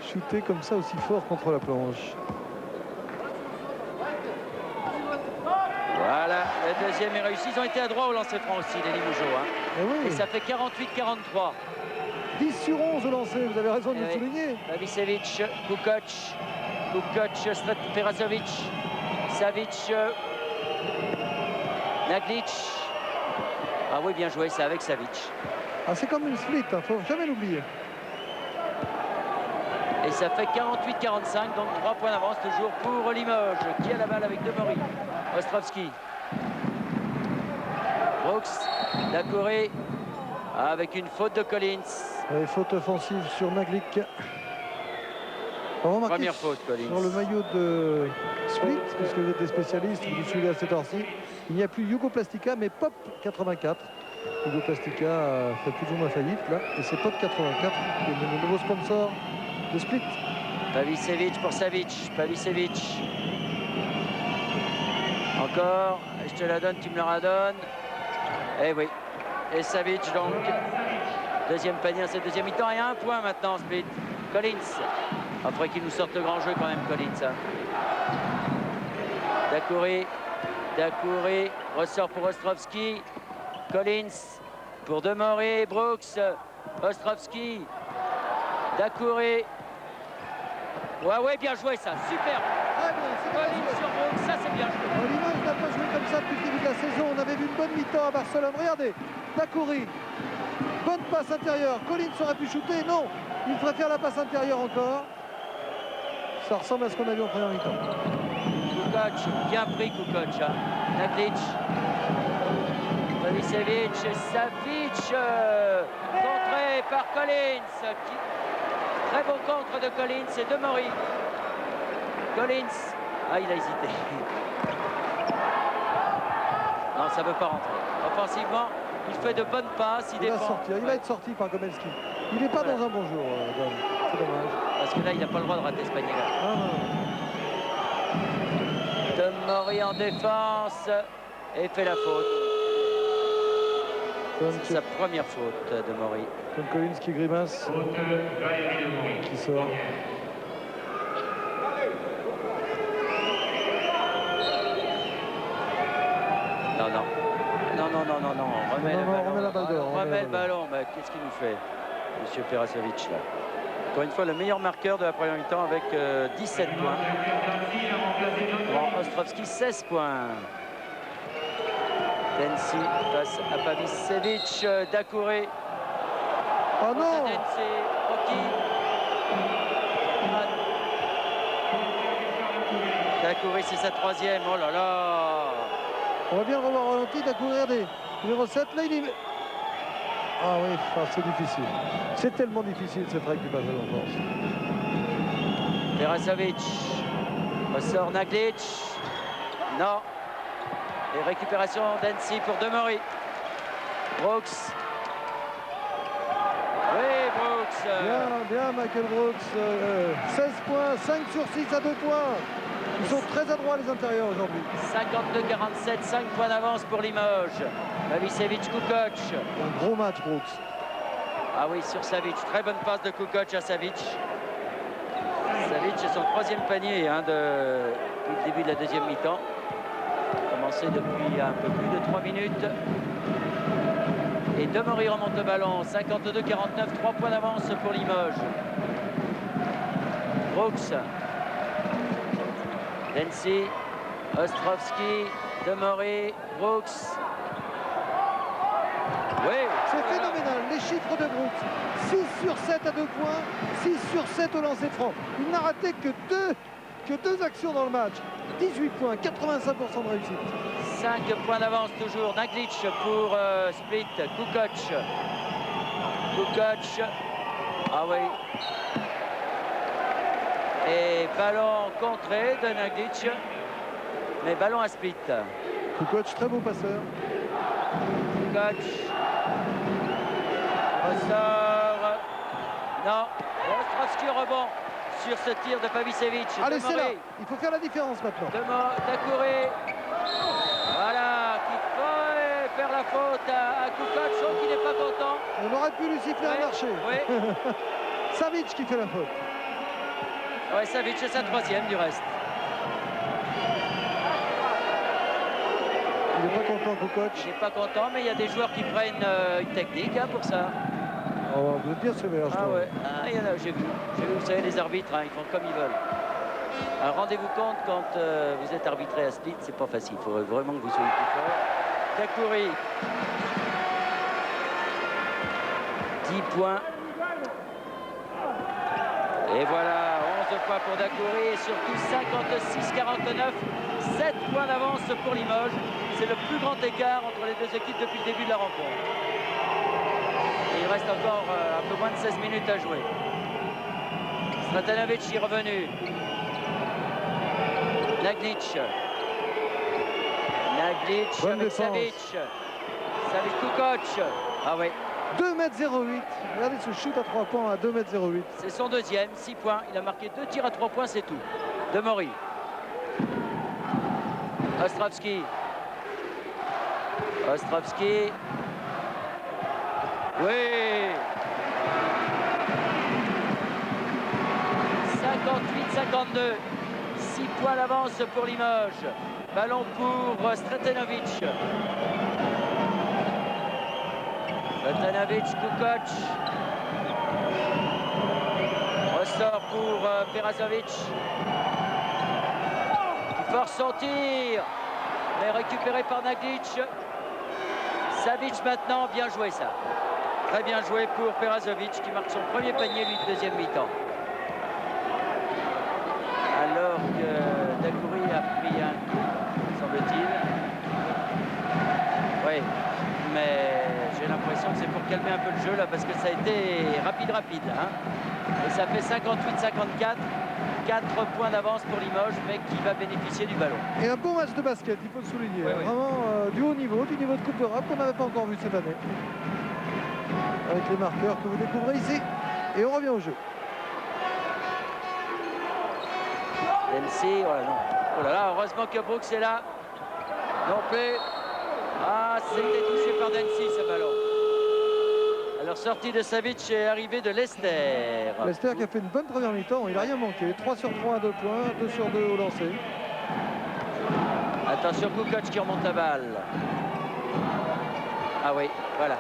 shooter comme ça aussi fort contre la planche. Voilà, le deuxième est réussi. Ils ont été à droit au lancer franc aussi, les Limougeaux. Hein. Eh oui. Et ça fait 48-43. 10 sur 11 au lancer, vous avez raison de Eh le oui. souligner. Pavicevic, Kukoc, Perasovic, Savic, Naglic. Ah oui, bien joué, ça avec Savic. Ah, c'est comme une split, hein, faut jamais l'oublier. Et ça fait 48-45, donc 3 points d'avance toujours pour Limoges, qui a la balle avec Demery. Ostrovski. Brooks, Dacouré, avec une faute de Collins. Et faute offensive sur Naglic. Première faute, Collins. Sur le maillot de Split, puisque vous êtes des spécialistes, vous nous suivez à cette heure-ci. Il n'y a plus Hugo Plastica, mais Pop 84. Hugo Plastica a fait plus ou moins faillite, là. Et c'est Pop 84, qui est le nouveau sponsor de Split. Pavicevic pour Savic. Pavicevic. Encore. Je te la donne, tu me la redonnes. Eh oui. Et Savic, donc. Deuxième panier à cette deuxième mi-temps. Et 1 point maintenant, Split. Collins. Après qu'il nous sorte le grand jeu quand même, Collins. Hein. Dacouré ressort pour Ostrovski. Collins pour Demery. Brooks. Ostrovski. Dacouré. Ouais, bien joué ça. Super. Très bien, c'est bien Collins joué. sur Brooks, ça c'est bien joué. Limoges n'a pas joué comme ça depuis le début de la saison. On avait vu une bonne mi-temps à Barcelone. Regardez, Dacouré. Bonne passe intérieure. Collins aurait pu shooter. Non, il préfère la passe intérieure encore. Ça ressemble à ce qu'on a vu en première mi-temps. Kukoc, bien pris Kukoc. Hein. Naglic. Pavicevic, Savic, contré par Collins. Très bon contre de Collins et Demery. Collins. Ah, il a hésité. Non, ça ne veut pas rentrer. Offensivement, il fait de bonnes passes. Il va défend. sortir. Il va être sorti par Gomelski. Il n'est pas dans un bon jour, Dom. C'est dommage. Parce que là, il n'a pas le droit de rater ce panier-là. Ah, non. Demery en défense et fait la faute. C'est sa première faute, Demery. Tom Collins qui grimace. Qui sort. Non. Remets le Non, ballon. remets la balle dehors, Remets le ballon. Mais qu'est-ce qu'il nous fait, Monsieur Perasovic, là? Encore une fois, le meilleur marqueur de la première mi-temps avec 17 points. Bon, Ostrovski, 16 points. Densi face à Pavicevic. Dacouré. Oh non! Densi. Rocky. Dacouré, c'est sa troisième. Oh là là! On va bien le revoir au ralenti. Dacouré, regardez. Numéro 7, là, il est... Ah oui, c'est difficile. C'est tellement difficile cette récupération en force. Perasovic. Ressort Naglic. Non. Et récupération d'Annecy pour Demery. Brooks. Oui, Brooks. Bien, Michael Brooks. 16 points, 5 sur 6 à 2 points. Ils sont très adroits les intérieurs aujourd'hui. 52-47, 5 points d'avance pour Limoges. Pavicevic, Kukoc. Un gros match, Brooks. Ah oui, sur Savic. Très bonne passe de Kukoc à Savic. Savic, c'est son troisième panier depuis le début de la deuxième mi-temps. Commencé depuis un peu plus de 3 minutes. Et Demery remonte le ballon. 52-49, 3 points d'avance pour Limoges. Brooks. Densi. Ostrovski. Demery. Brooks. Oui. C'est phénoménal, les chiffres de Brooks. 6 sur 7 à 2 points, 6 sur 7 au lancer franc. Il n'a raté que deux actions dans le match. 18 points, 85% de réussite. 5 points d'avance toujours. Naglic pour Split. Kukoc. Ah oui. Et ballon contré de Naglic. Mais ballon à Split. Kukoc, très beau passeur. Kukoc. Ressort. Non. Ostrovski au rebond sur ce tir de Pavicevic. Allez, c'est là. Demery. Il faut faire la différence maintenant. Dacouré. Voilà, qui fait faire la faute à Kukoc, je trouve qu'il n'est pas content. On aurait pu lui siffler un marché. Oui, Savic qui fait la faute. ouais, Savic, c'est sa troisième du reste. Il n'est pas content, Kukoc. Il n'est pas content, mais il y a des joueurs qui prennent une technique hein, pour ça. Oh, vous êtes bien sévère, je Ah trouve. ouais, ah, il y en a, j'ai vu. Vous savez, les arbitres, hein, ils font comme ils veulent. Alors rendez-vous compte, quand vous êtes arbitré à Split, c'est pas facile. Il faut vraiment que vous soyez plus fort. Dakouri. 10 points. Et voilà, 11 points pour Dakouri et surtout 56-49. 7 points d'avance pour Limoges. C'est le plus grand écart entre les deux équipes depuis le début de la rencontre. Et il reste encore un peu moins de 16 minutes à jouer. Stratanovic est revenu. Naglic. Naglic Bonne avec défense. Savic. Savic Kukoc. Ah oui, 2,08 m. Regardez ce shoot à 3 points à 2,08 m. c'est son deuxième, 6 points. Il a marqué 2 tirs à 3 points, c'est tout. Demori. Ostrovski. Ostrovski. Oui. 58-52. 6 points d'avance pour Limoges. Ballon pour Stratanovic. Stratanovic, Kukoc. Ressort pour Perasovic. Qui force son tir. Mais récupéré par Naglic. Savic maintenant, bien joué ça. Très bien joué pour Perasovic qui marque son premier panier, lui, de deuxième mi-temps. Alors que Dakouri a pris un coup, semble-t-il. Oui, mais j'ai l'impression que c'est pour calmer un peu le jeu là, parce que ça a été rapide. Hein. Et ça fait 58-54. 4 points d'avance pour Limoges, mais qui va bénéficier du ballon. Et un bon match de basket, il faut le souligner. Oui, oui. Vraiment du haut niveau, du niveau de Coupe d'Europe qu'on n'avait pas encore vu cette année. Avec les marqueurs que vous découvrez ici. Et on revient au jeu. Dempsey, voilà, non. Oh là là, heureusement que Brooks est là. Non plus. Ah, c'était touché par Dempsey ce ballon. Alors sortie de Savic et arrivée de Lester. Lester qui a fait une bonne première mi-temps, il n'a rien manqué. 3 sur 3 à 2 points, 2 sur 2 au lancer. Attention, Kukoc qui remonte la balle. Ah oui, voilà.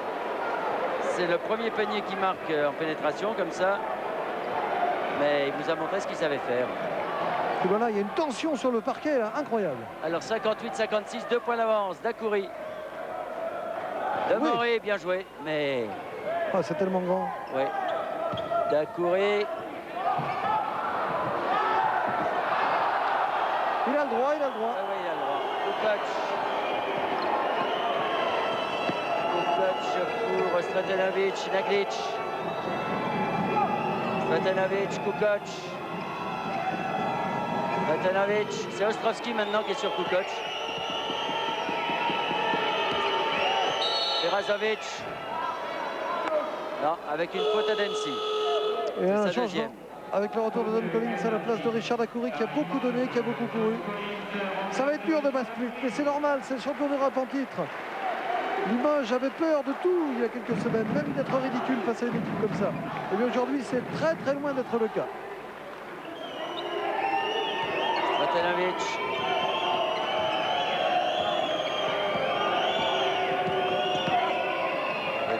C'est le premier panier qui marque en pénétration, comme ça. Mais il vous a montré ce qu'il savait faire. Et voilà, il y a une tension sur le parquet, là, incroyable. Alors 58-56, 2 points d'avance. Dakouri. Demoré, bien joué. Mais, Ah, c'est tellement grand. oui. Dakouri. Il a le droit, il a le droit. Ah oui, il a le droit. Kukoc. Kukoc pour Stratanovic, Naglic. Stratanovic, Kukoc. Stratanovic, c'est Ostrovski maintenant qui est sur Kukoc. Perasovic. Non, avec une faute à Dempsey. Et un sa changement deuxième. avec le retour de Don Collins à la place de Richard Dakouri qui a beaucoup donné, qui a beaucoup couru. Ça va être dur de basculer, mais c'est normal, c'est le champion d'Europe en titre. Limoges avait peur de tout il y a quelques semaines, même d'être ridicule face à une équipe comme ça. Et bien aujourd'hui, c'est très très loin d'être le cas. Stratanovic.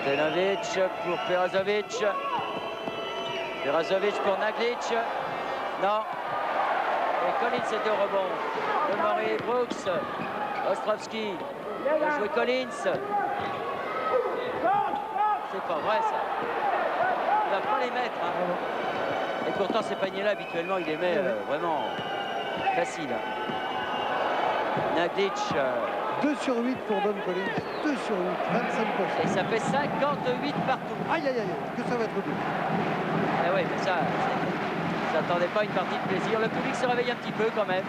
Stratanovic pour Perasovic. Perasovic pour Naglic. Non. Et Collins était au rebond. Demoré, Brooks. Ostrovski. Bien joué Collins. C'est pas vrai ça. Il va pas les mettre. Hein. Et pourtant ces paniers-là, habituellement, il les met vraiment facile. Naglic. 2 sur 8 pour Don Collins, 2 sur 8, 25%. Et ça fait 58 partout. Aïe aïe aïe, que ça va être dur. Eh oui, mais ça, je n'attendais pas une partie de plaisir. Le public se réveille un petit peu quand même.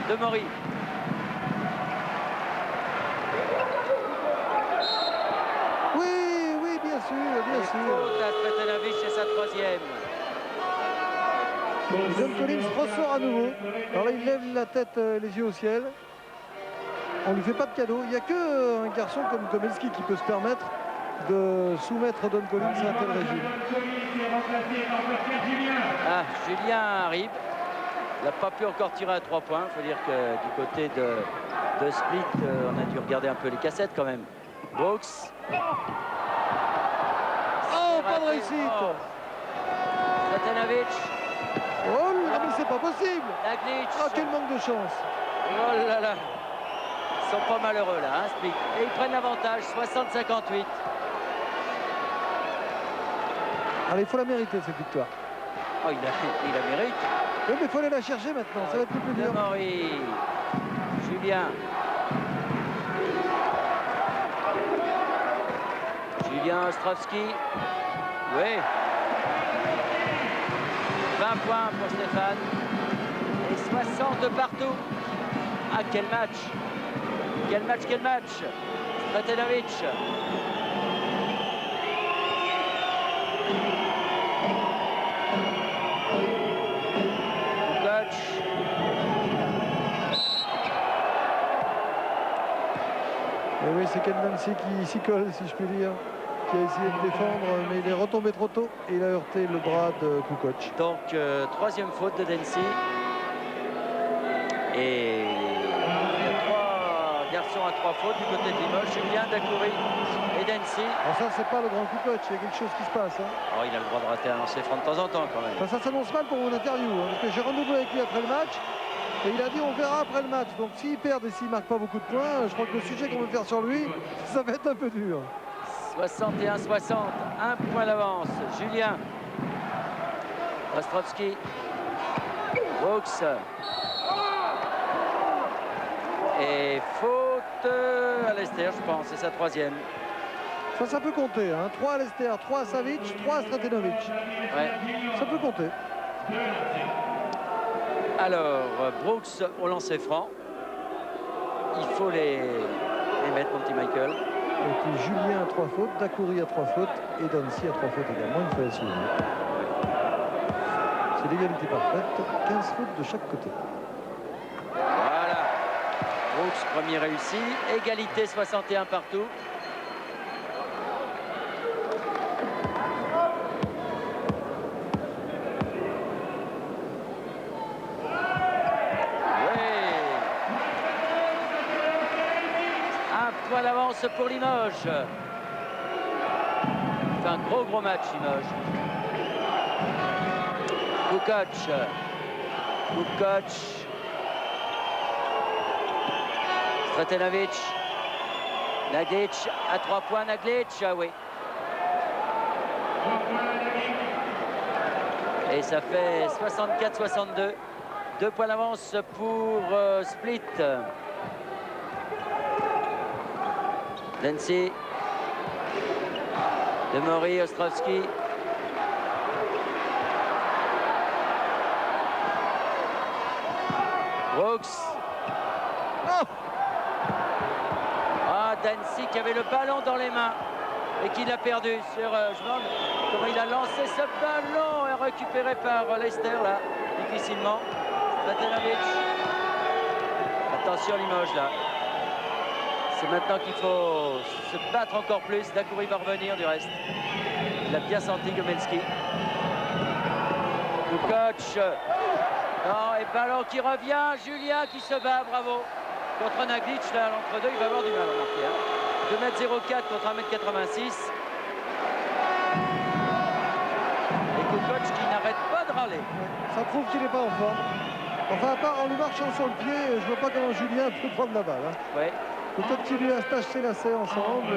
Demori. Oui, oui, bien sûr, bien sûr. Faute à Stratanovic, c'est sa troisième. Don Collins ressort à nouveau. Alors là, il lève la tête, les yeux au ciel. On ne lui fait pas de cadeau. Il n'y a que un garçon comme Komelski qui peut se permettre de soumettre Don Collins à un tel régime. Ah, Julien arrive. Il n'a pas pu encore tirer à 3 points. Il faut dire que du côté de Split, on a dû regarder un peu les cassettes quand même. Brooks. Oh, pas de réussite. Sretenovic. Oh là, mais c'est pas possible. Naglic. Oh, quel manque de chance. Oh là là. Ils sont pas malheureux là, hein, Split. Et ils prennent l'avantage, 60-58. Allez, il faut la mériter cette victoire. Oh, il la mérite. Oui, mais il faut aller la chercher maintenant, ça va être plus dur. Demory. Julien. Julien Ostrovski. Oui. 20 points pour Stéphane. Et 60 de partout. Ah, quel match. Quel match, quel match. Sretenovic. Et oui, c'est Ken Dancy qui s'y colle, si je puis dire, qui a essayé de défendre, mais il est retombé trop tôt et il a heurté le bras de Kukoc. Donc, troisième faute de Dancy. Et il y a 3 garçons à 3 fautes du côté de Limoges. Julien, Dacoury et Dancy. Alors ça, c'est pas le grand Kukoc, il y a quelque chose qui se passe. Hein. Oh, il a le droit de rater un lancer franc de temps en temps quand même. Enfin, ça s'annonce mal pour mon interview, hein, parce que j'ai renouvelé avec lui après le match. Et il a dit on verra après le match. Donc s'il perd et s'il ne marque pas beaucoup de points, je crois que le sujet qu'on veut faire sur lui, ça va être un peu dur. 61-60, un point d'avance. Julien. Ostrovski. Brooks. Et faute à Lester, je pense. C'est sa 3e. Ça peut compter. Hein. 3 à Lester, 3 à Savic, 3 à Sretenovic. Ouais. Ça peut compter. Alors, Brooks au lancer franc. Il faut les mettre, mon petit Michael. Et puis Julien a 3 fautes, Dacoury a 3 fautes et Dancy a 3 fautes également. Il fallait souligner. C'est l'égalité parfaite. 15 fautes de chaque côté. Voilà. Brooks, premier réussi. Égalité 61 partout. L'avance pour Limoges. C'est un gros match, Limoges. Kukoc. Sretenovic. Naglic à 3 points. Naglic, ah oui. Et ça fait 64-62. 2 points d'avance pour Split. Dancy, Demory, Ostrovski. Brooks. Oh, ah, Dancy qui avait le ballon dans les mains et qui l'a perdu. Je me demande comment il a lancé ce ballon et récupéré par Lester là, difficilement. Sretenovic. Attention Limoges là. C'est maintenant qu'il faut se battre encore plus. Dacoury va revenir du reste. Il a bien senti Komelski. Kukoc. Non, et ballon qui revient. Julien qui se bat, bravo. Contre Naglic, là, l'entre-deux, il va avoir du mal à marquer. Hein. 2,04 m contre 1,86 m. Et Kukoc qui n'arrête pas de râler. ça prouve qu'il n'est pas en forme. Enfin, à part en lui marchant sur le pied, je vois pas comment Julien peut prendre la balle. Hein. Ouais. Peut-être qu'il lui a attaché ses lacets ensemble.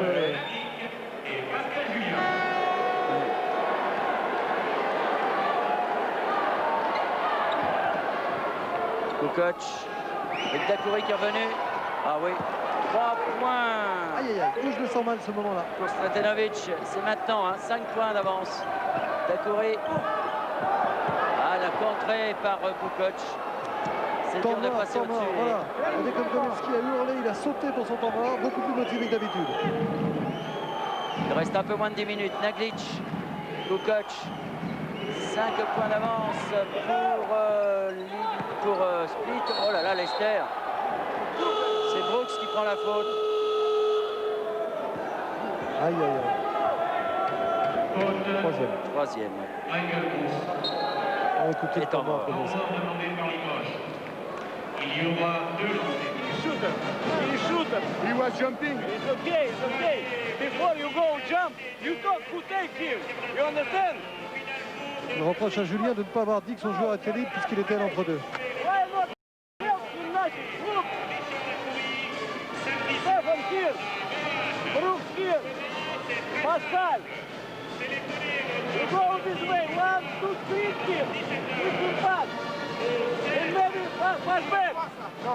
Kukoc. Et Dacoury qui est revenu. Ah oui. 3 points. Aïe aïe aïe, où je le sens mal ce moment-là. Pour Sretenovic, c'est maintenant, hein, 5 points d'avance. Dacoury. Ah, la contrée par Kukoc. C'est dur de passer au-dessus. Voilà. Regardez comme Komelski a hurlé, il a sauté pour son temps mort, beaucoup plus motivé que d'habitude. Il reste un peu moins de 10 minutes. Naglic, Kukoc. 5 points d'avance pour Split. Oh là là, Lester. C'est Brooks qui prend la faute. Aïe, aïe, aïe. Troisième. On va écouter le temps mort comme ça. Il shoot him. He was jumping. It's okay, it's okay. Before you go jump, you talk who take him. You understand? Il reproche à Julien de ne pas avoir dit que son joueur était libre puisqu'il était à l'entre-deux. Why not help him nothing? Look. Stefan here. Brooks here. Pascal. You go this way. 1, 2, 3 here. You can pass. And maybe pass back.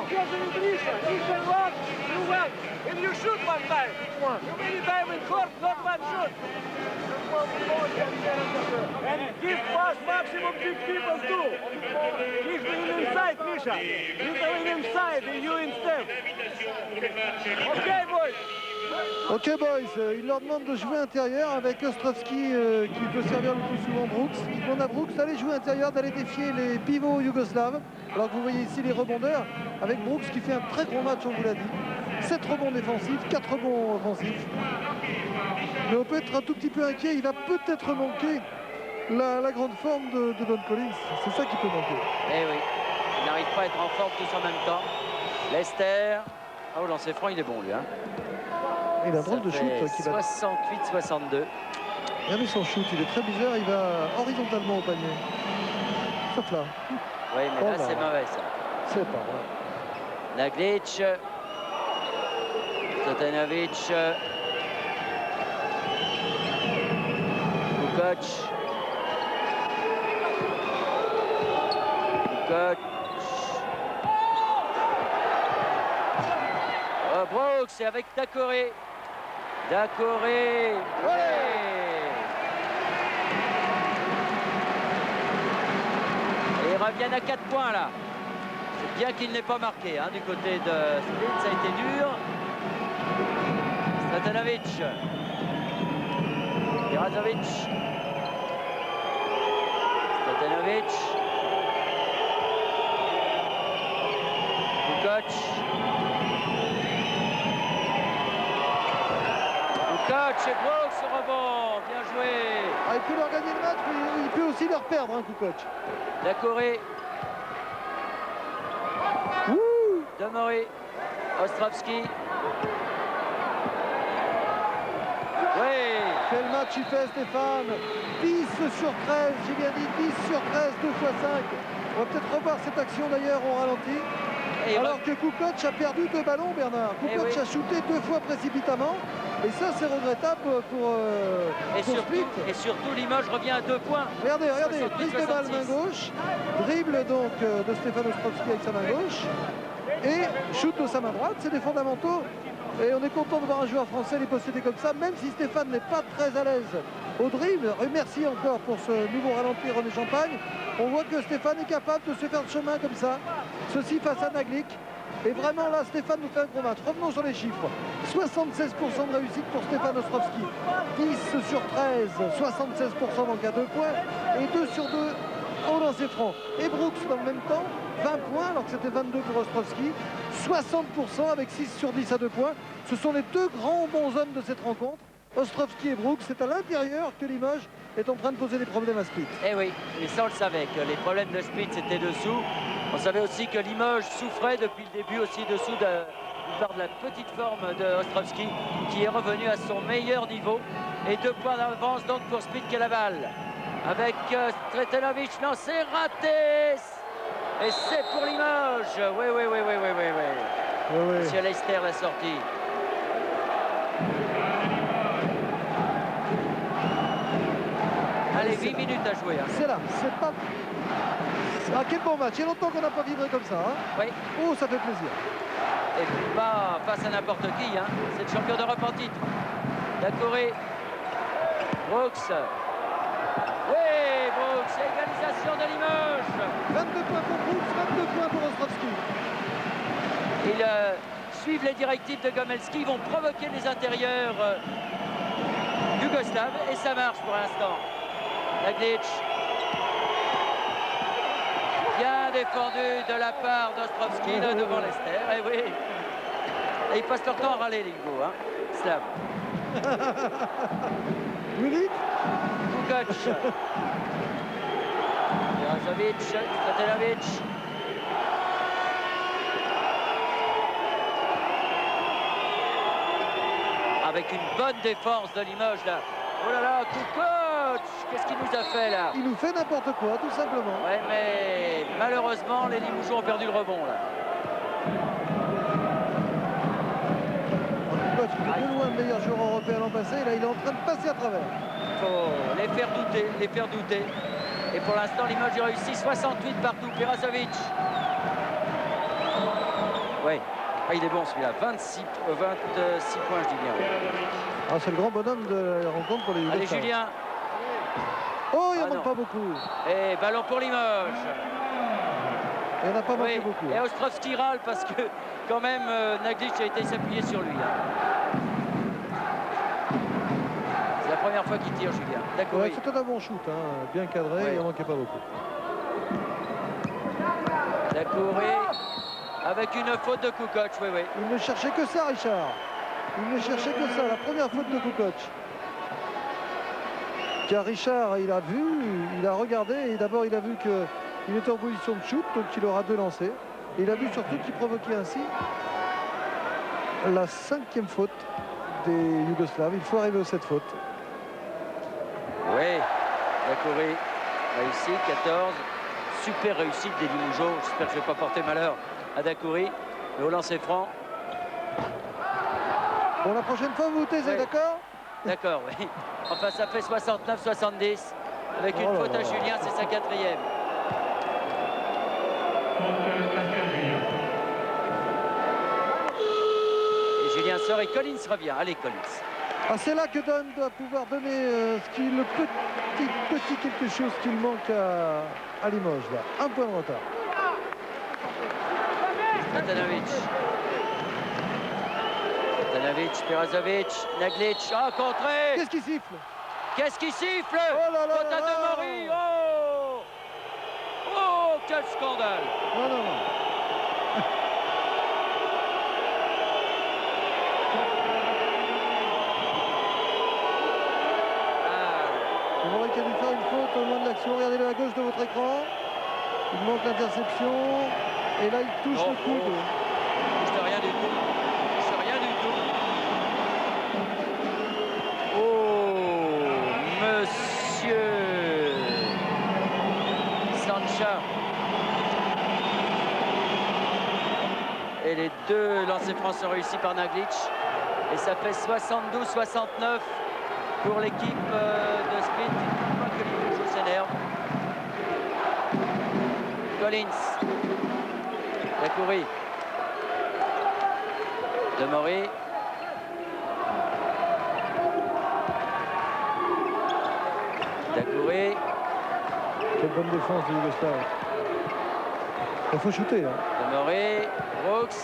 Here's the Grisha. Grisha run, you run. And you shoot one time. You many time in court, not one shoot. And give pass maximum 6 people too. Give him inside, Grisha. You go in inside, and you instead. Okay, boys. Ok boys, il leur demande de jouer intérieur avec Ostrovski qui peut servir le plus souvent Brooks. Il demande à Brooks d'aller jouer intérieur, d'aller défier les pivots yougoslaves. Alors que vous voyez ici les rebondeurs avec Brooks qui fait un très gros match, on vous l'a dit. 7 rebonds défensifs, 4 rebonds offensifs. Mais on peut être un tout petit peu inquiet, il va peut-être manquer la grande forme de Don Collins. C'est ça qui peut manquer. Eh oui, il n'arrive pas à être en forme tous en même temps. Lester, au lancer franc, il est bon lui. Hein. Il a un drôle de shoot qui va... 68-62. Regardez son shoot, il est très bizarre, il va horizontalement au panier. Sauf là. Oui, mais là, c'est mauvais ça. C'est pas vrai. Naglic, Totanovic, Kukoc, Brooks, c'est avec Dakoré. Ouais. Et ils reviennent à 4 points là. C'est bien qu'il n'ait pas marqué hein, du côté de Split, ça a été dur. Stratanovic, Jirazovic, Stratanovic, Kukoc. Kukoc et Brooks au rebond, bien joué. Ah, il peut leur gagner le match, mais il peut aussi leur perdre, hein, Kukoc. Dakoré. Demoré. Ostrovski. Oui. Quel match il fait, Stéphane. 10 sur 13, j'ai bien dit 10 sur 13, 2 x 5. On va peut-être revoir cette action d'ailleurs au ralenti. Et alors que Kukoc a perdu 2 ballons, Bernard. Kukoc oui. a shooté 2 fois précipitamment. Et ça, c'est regrettable pour Split. Et surtout, Limoges revient à 2 points. Regardez, 70, prise de balle main gauche. Dribble donc de Stefan Ostrovski avec sa main gauche. Et shoot de sa main droite, c'est des fondamentaux. Et on est content de voir un joueur français les posséder comme ça, même si Stéphane n'est pas très à l'aise au dribble. Merci encore pour ce nouveau ralenti René Champagne. On voit que Stéphane est capable de se faire le chemin comme ça. Ceci face à Naglic. Et vraiment là, Stéphane nous fait un gros match. Revenons sur les chiffres. 76% de réussite pour Stefan Ostrovski. 10 sur 13, 76% donc à 2 points. Et 2 sur 2 au lancer franc. Et Brooks dans le même temps, 20 points alors que c'était 22 pour Ostrovski. 60% avec 6 sur 10 à 2 points. Ce sont les deux grands bons hommes de cette rencontre. Ostrovski et Brooks, c'est à l'intérieur que Limoges est en train de poser des problèmes à Split. Eh oui, et ça on le savait, que les problèmes de Split c'était dessous. On savait aussi que Limoges souffrait depuis le début aussi dessous de la petite forme de Ostrovski qui est revenu à son meilleur niveau. Et 2 points d'avance donc pour Split qui a la balle. Avec Stretanovic, non c'est raté. Et c'est pour Limoges. Oui. Monsieur Lester la sortie. Allez, 8 minutes à jouer. Hein. C'est là, c'est pas... Ah, quel bon match. Il y a longtemps qu'on n'a pas vibré comme ça. Hein. Oui. Oh, ça fait plaisir. Et pas face à n'importe qui. Hein. C'est le champion d'Europe en titre. Dakoré. Brooks. Oui, Brooks. Égalisation de Limoges. 22 points pour Brooks, 22 points pour Ostrovski. Ils suivent les directives de Gomelski. Ils vont provoquer les intérieurs yougoslaves. Et ça marche pour l'instant. Naglic. Bien défendu de la part d'Ostrovski là devant Lester. Et oui. Et ils passent leur temps à râler, les Limoux, hein. Slav. Willy. Kukoc. Perasovic, Stratenovic. Avec une bonne défense de Limoges, là. Oh là là, Kukoc. Qu'est-ce qu'il nous a fait, là? Il nous fait n'importe quoi, tout simplement. Ouais, mais malheureusement, les Limougeaux ont perdu le rebond, là. Kukoc, qui est de loin le meilleur joueur européen l'an passé, là il est en train de passer à travers. Il faut les faire douter, les faire douter. Et pour l'instant, Limoges a réussi 68 partout. Perasovic. Oui, ah, il est bon celui-là. 26 points, je dis bien. Ah, c'est le grand bonhomme de la rencontre pour les Allez, Yougoslaves. Julien. Oh, il Ah, en manque non. pas beaucoup. Et ballon pour Limoges. Il n'y en a pas manqué Oui. beaucoup. Et Ostrovski râle parce que quand même Naglic a été s'appuyer sur lui, hein. C'est la première fois qu'il tire, Julien. D'accord. Ouais, c'était un bon shoot, hein, bien cadré, Oui. il n'en manquait pas beaucoup. Dakouré avec une faute de Kukoc, oui, oui. Il ne cherchait que ça, Richard. Il ne cherchait que ça, la première faute de Kukoc. Car Richard, il a vu, il a regardé, et d'abord il a vu qu'il était en position de shoot, donc il aura 2 lancers. Et il a vu surtout qu'il provoquait ainsi la 5e faute des Yougoslaves. Il faut arriver aux 7 fautes. Oui, Dakouré réussi, 14. Super réussite des Limougeaux. J'espère que je ne vais pas porter malheur à Dakouré. Mais au lancer franc. Bon, la prochaine fois, vous vous taisez, Oui. d'accord? D'accord, oui. Enfin, ça fait 69-70. Avec une Oh là faute à là. Julien, c'est sa 4e. Et Julien sort et Collins revient. Allez, Collins. Ah, c'est là que Don doit pouvoir donner le petit quelque chose qu'il manque à Limoges. Là. 1 point de retard. Stratanovic. Stratanovic, Perasovic, Naglic. Ah, contré. Qu'est-ce qui siffle? Qu'est-ce qui siffle? Oh là là Faute là à là. Demori. Oh! Oh, quel scandale! Non, non, non. Ah, Vous voyez qu'il a dû faire une faute au moment de l'action. Regardez-le à gauche de votre écran. Il manque l'interception. Et là, il touche non, le coude. je sais rien du tout. Je sais rien du tout. Oh, monsieur Sancha. Et les 2 lancers francs sont réussis par Naglic. Et ça fait 72-69 pour l'équipe de Split. Je crois que les Limougeaux s'énervent. Collins. Dakouré. Demori. Dakouré. Quelle bonne défense de Yougoslav. Il faut shooter. Hein. Demori. Brooks.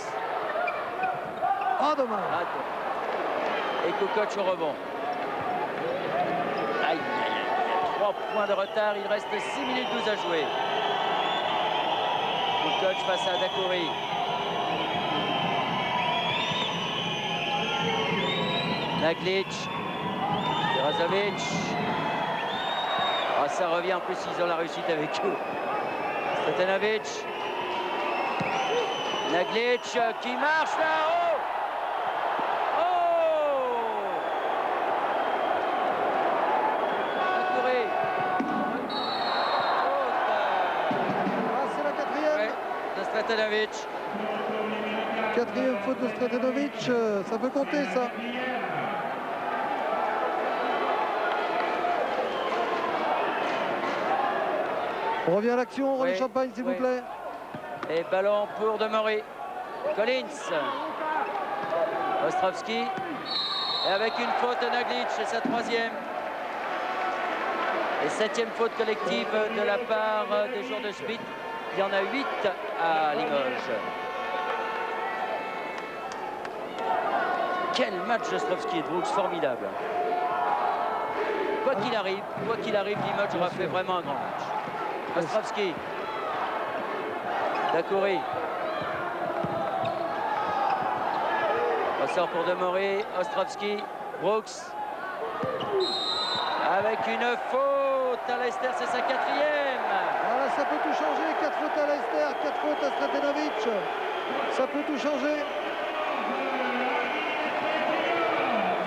Ah, dommage. Et Kukoc au rebond. Aïe, aïe, aïe. 3 points de retard. Il reste 6 minutes 12 à jouer. Kukoc face à Dakouré. Naglic. Perasovic. Ah, ça revient. En plus, ils ont la réussite avec eux. Stratanovic. Naglic qui marche là-haut. Oh! Dakouré. Ah, c'est la 4e. Ouais, de Stratanovic. 4e faute de Stratanovic. Ça peut compter, ça. On revient à l'action. René Oui, Champagne, s'il oui. vous plaît. Et ballon pour Demori. Collins. Ostrovski. Et avec une faute de Naglic, c'est sa 3e. Et 7e faute collective de la part des joueurs de Split. Il y en a 8 à Limoges. Quel match d'Ostrovski et de Brooks, formidable. Quoi qu'il arrive, Limoges aura fait vraiment un grand match. Ostrovski. Dakouré. Ressort pour Demory, Ostrovski, Brooks. Avec une faute à Leicester, c'est sa 4e. Voilà, ça peut tout changer. 4 fautes à Leicester, 4 fautes à Stretenovic. Ça peut tout changer.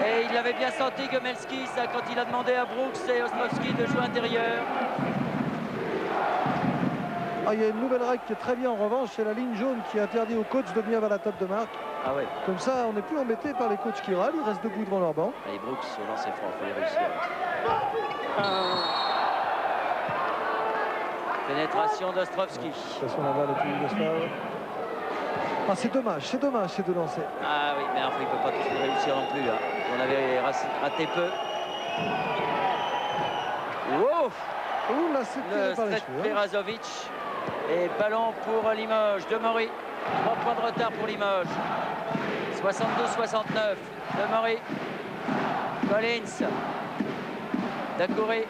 Et il l'avait bien senti, Gomelski, ça, quand il a demandé à Brooks et Ostrovski de jouer intérieur. Ah, il y a une nouvelle règle qui est très bien en revanche, c'est la ligne jaune qui interdit aux coachs de venir vers la top de marque. Ah ouais. Comme ça, on n'est plus embêté par les coachs qui râlent, ils restent debout devant leur banc. Allez, Brooks, au lancer franc, il faut les réussir. Pénétration d'Ostrovski. De toute façon, la balle est plus Yougoslave. Ah, c'est dommage ces deux lancers. Ah oui, mais enfin, il ne peut pas tous les réussir non plus. Là. On avait raté peu. Wow, Ouh, là, c'est tiré le par les Stret cheveux. Perasovic. Et ballon pour Limoges. Demory. 3 points de retard pour Limoges. 72-69. Demory. Collins. Dakouré.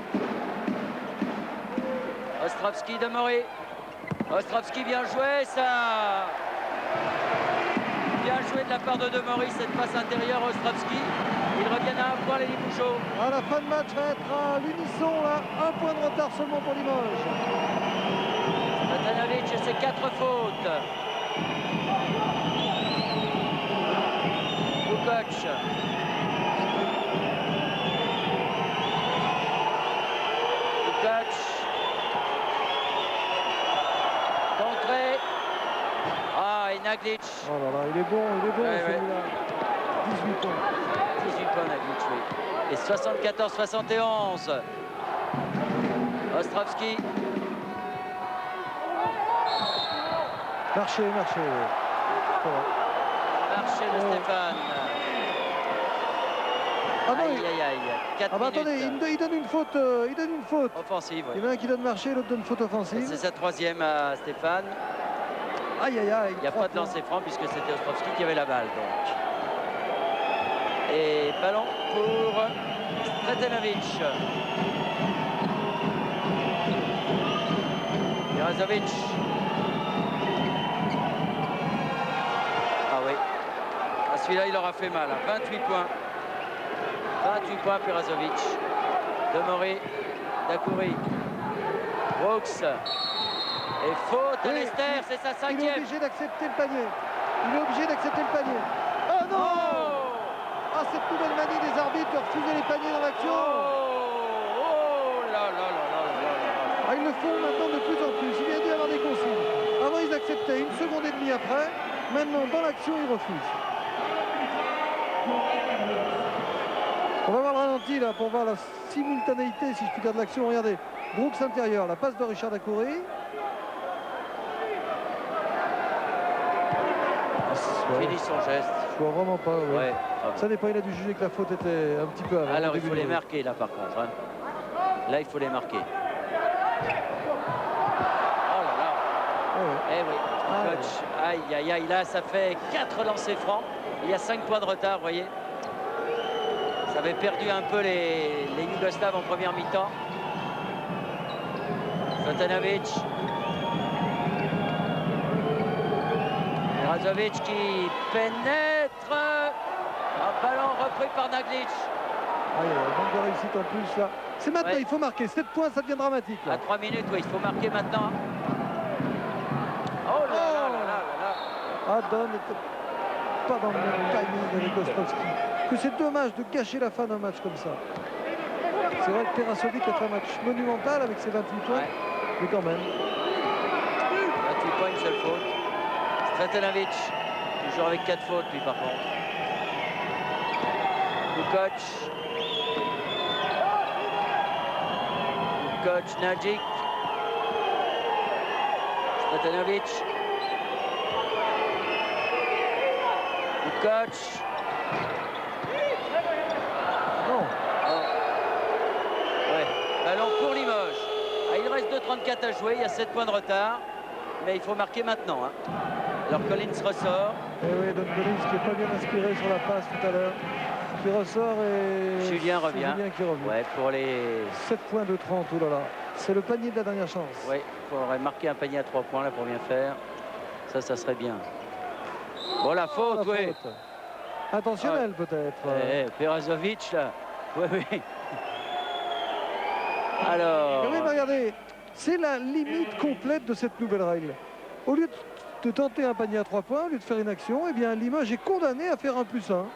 Ostrovski, Demory. Ostrovski, bien joué, ça. Bien joué de la part de Demory, cette passe intérieure. Ostrovski. Ils reviennent à 1 point, les Limougeaux. À la fin de match va être à l'unisson, là. 1 point de retard seulement pour Limoges. Matanovic et ses 4 fautes. Kukoc. Kukoc. Contré. Ah, et Naglic. Oh là là, il est bon Ouais, celui-là. 18 points. 18 points Naglic, oui. Et 74-71. Ostrovski. Marché. Marché de Stéphane. Ah non, Aïe, aïe, aïe. 4 ah bah minutes. attendez, il donne une faute. Offensive, Il y oui. en a un qui donne marché, l'autre donne faute offensive. C'est sa 3e à Stéphane. Aïe. Il n'y a pas de lancer franc puisque c'était Ostrovski qui avait la balle. Donc. Et ballon pour Stretenovic. Perasovic. Ah oui. Ah, celui-là, il aura fait mal. 28 points. 28 points, Perasovic. Demory. Dakouri. Brooks. Et faute à Oui, Leicester, c'est sa Il est 5e. obligé d'accepter le panier. Ah non Ah, cette nouvelle manie des arbitres de refuser les paniers dans l'action. Oh là là là là là là. Ah, ils le font maintenant de plus en plus. Il vient d'y avoir des consignes. Avant, ils acceptaient 1 seconde et demie après. Maintenant, dans l'action, ils refusent. On va voir le ralenti là pour voir la simultanéité, si je puis dire, de l'action. Regardez, Brooks intérieur, la passe de Richard Dakouri. Fini son geste. Je vois vraiment pas. Oui. Ouais. Ça n'est pas, il a dû juger que la faute était un petit peu avant. Alors au il début faut du les jeu. marquer là par contre. Hein. Là il faut les marquer. Oh là là. Ah ouais. Eh oui. Ah Coach. Aïe aïe aïe. Là ça fait 4 lancers francs. Il y a 5 points de retard, vous voyez. Ça avait perdu un peu les Yougoslaves en première mi-temps. Stretenovic. Perasovic qui pénètre. Un ballon repris par Naglic. Ah, il y a manque de réussite en plus là. C'est maintenant, Ouais. il faut marquer. 7 points, ça devient dramatique là. À 3 minutes, oui, il faut marquer maintenant. Oh là là là là là. Ah, Don n'était pas dans le même timing avec Ostrovski. Que c'est dommage de gâcher la fin d'un match comme ça. C'est vrai que Perasovic a fait un match monumental avec ses 28 points. Ouais. Mais quand même. 28 points, une seule faute. Stretenovic, toujours avec 4 fautes, lui, par contre. Kukoc. Kukoc, Nagic. Stretenovic. Kukoc. Non. Ouais. Ballon pour Limoges. Ah, il reste 2,34 à jouer, il y a 7 points de retard. Mais il faut marquer maintenant. Hein. Alors Collins ressort. Et oui, Don Collins qui n'est pas bien inspiré sur la passe tout à l'heure. Qui ressort et Julien c'est revient. Julien qui revient. Ouais, pour les... 7 points de 30, oh là là. C'est le panier de la dernière chance. Oui, il faudrait marquer un panier à 3 points là pour bien faire. Ça serait bien. Bon, la faute, La oui. faute. Intentionnel peut-être. Perasovic, là. Oui, oui. Alors. Oui, mais regardez, c'est la limite complète de cette nouvelle règle. Au lieu de tenter un panier à 3 points, au lieu de faire une action, eh bien Limoges est condamné à faire 1+1.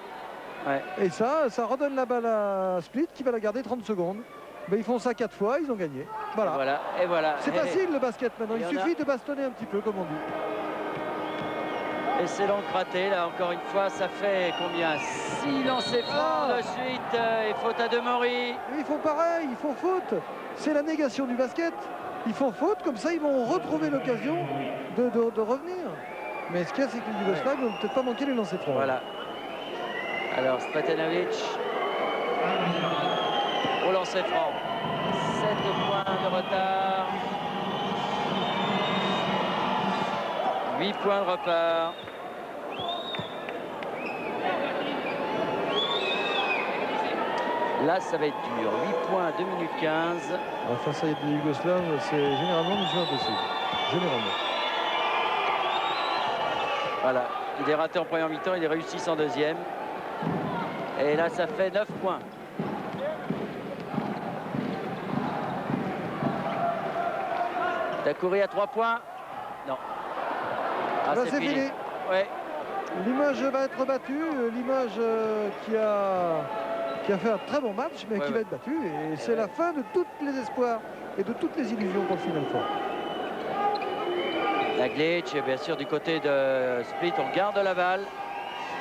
Ouais. Et ça redonne la balle à Split qui va la garder 30 secondes. Mais ils font ça 4 fois, ils ont gagné. Voilà. Et voilà. C'est facile le basket maintenant, il y en suffit de bastonner un petit peu comme on dit. Et c'est donc raté, là encore une fois, ça fait combien? 6 lancers francs de suite et faute à Demory. Et ils font pareil, ils font faute. C'est la négation du basket. Ils font faute, comme ça ils vont retrouver l'occasion de revenir. Mais ce qu'il y a, c'est que les Yougoslaves n'ont peut-être pas manqué les lancers francs. Voilà. Alors Stratenovic au lancer franc. 7 points de retard. 8 points de repart. Là, ça va être dur. 8 points, 2 minutes 15. Face à des Yougoslaves, c'est généralement mission impossible. Généralement. Voilà. Il est raté en première mi-temps, il est réussi en deuxième. Et là, ça fait 9 points. Dacoury à 3 points. Non. Ah, c'est fini. Ouais. Limoges va être battu. Limoges qui a fait un très bon match, mais qui va être battu. Et c'est la fin de tous les espoirs et de toutes les illusions pour le Final Four. La glitch, bien sûr, du côté de Split, on garde la balle.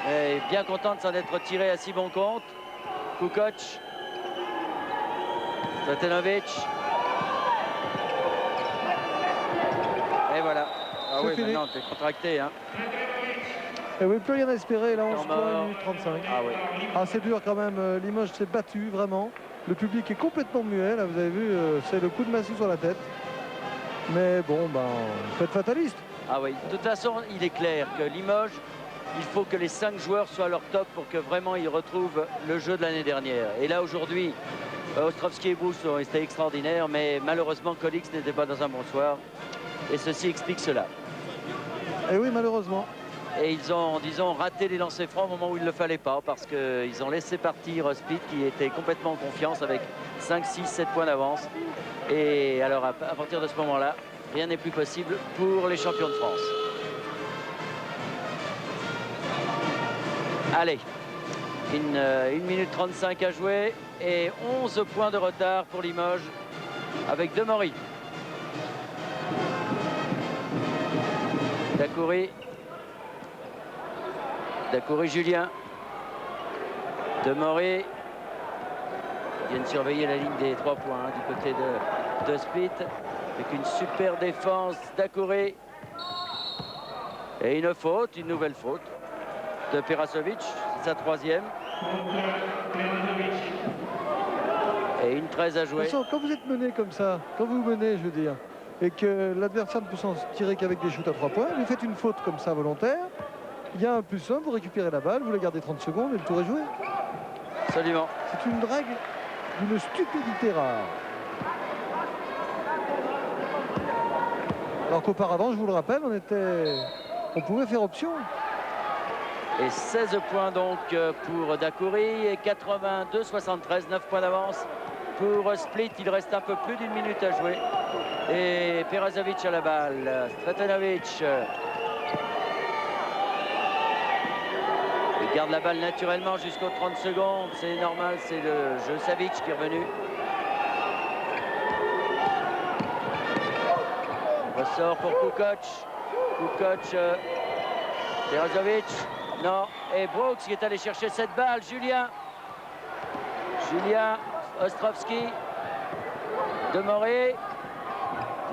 Et bien content de s'en être tiré à si bon compte. Kukoc. Stratenovic. Et voilà. Ah oui, fini. maintenant, t'es contracté. Hein. Et oui, plus rien à espérer, là, 11 Temps points, mort. 1 minute 35. Ah oui. Ah, c'est dur quand même. Limoges s'est battu, vraiment. Le public est complètement muet, là, vous avez vu, c'est le coup de massue sur la tête. Mais bon, ben, faites fataliste. Ah oui, de toute façon, il est clair que Limoges, il faut que les 5 joueurs soient à leur top pour que vraiment ils retrouvent le jeu de l'année dernière. Et là, aujourd'hui, Ostrovski et Bruce ont été extraordinaires, mais malheureusement, Colix n'était pas dans un bon soir. Et ceci explique cela. Et oui, malheureusement. Et ils ont, disons, raté les lancers francs au moment où il ne le fallait pas, parce qu'ils ont laissé partir Split qui était complètement en confiance avec 5, 6, 7 points d'avance. Et alors, à partir de ce moment-là, rien n'est plus possible pour les champions de France. Allez, 1 minute 35 à jouer et 11 points de retard pour Limoges avec Demory. Dacoury Julien. Demory. Ils viennent surveiller la ligne des 3 points du côté de Split. Avec une super défense Dacoury. Et une faute, une nouvelle faute de Perasovic. C'est sa 3e. Et une 13 à jouer. Quand vous êtes mené comme ça, quand vous menez, je veux dire, et que l'adversaire ne peut s'en tirer qu'avec des shoots à 3 points, vous faites une faute comme ça volontaire, il y a un +1, vous récupérez la balle, vous la gardez 30 secondes et le tour est joué. Absolument. C'est une règle d'une stupidité rare. Alors qu'auparavant, je vous le rappelle, on pouvait faire option. Et 16 points donc pour Dacoury et 82-73, 9 points d'avance pour Split. Il reste un peu plus d'1 minute à jouer. Et Perasovic à la balle. Stratenovic. Il garde la balle naturellement jusqu'aux 30 secondes. C'est normal, c'est le jeu Savic qui est revenu. Ressort pour Kukoc. Kukoc. Perasovic. Non. Et Brooks qui est allé chercher cette balle. Julien. Ostrovski. Demory.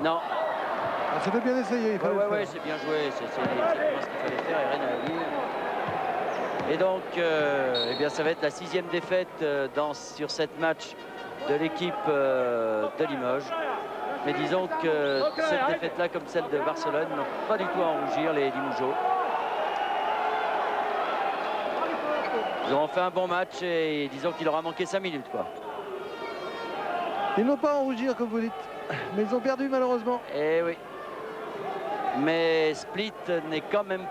Non. C'était bien essayé. Oui, c'est bien joué. C'est exactement ce qu'il fallait faire et rien à dire. Et donc, eh bien, ça va être la 6e défaite sur 7 matchs de l'équipe de Limoges. Mais disons que cette défaite-là, comme celle de Barcelone, n'ont pas du tout à en rougir les Limougeaux. Ils ont fait un bon match et disons qu'il aura manqué 5 minutes, quoi. Ils n'ont pas à en rougir, comme vous dites. Mais ils ont perdu, malheureusement. Eh oui. Mais Split n'est quand même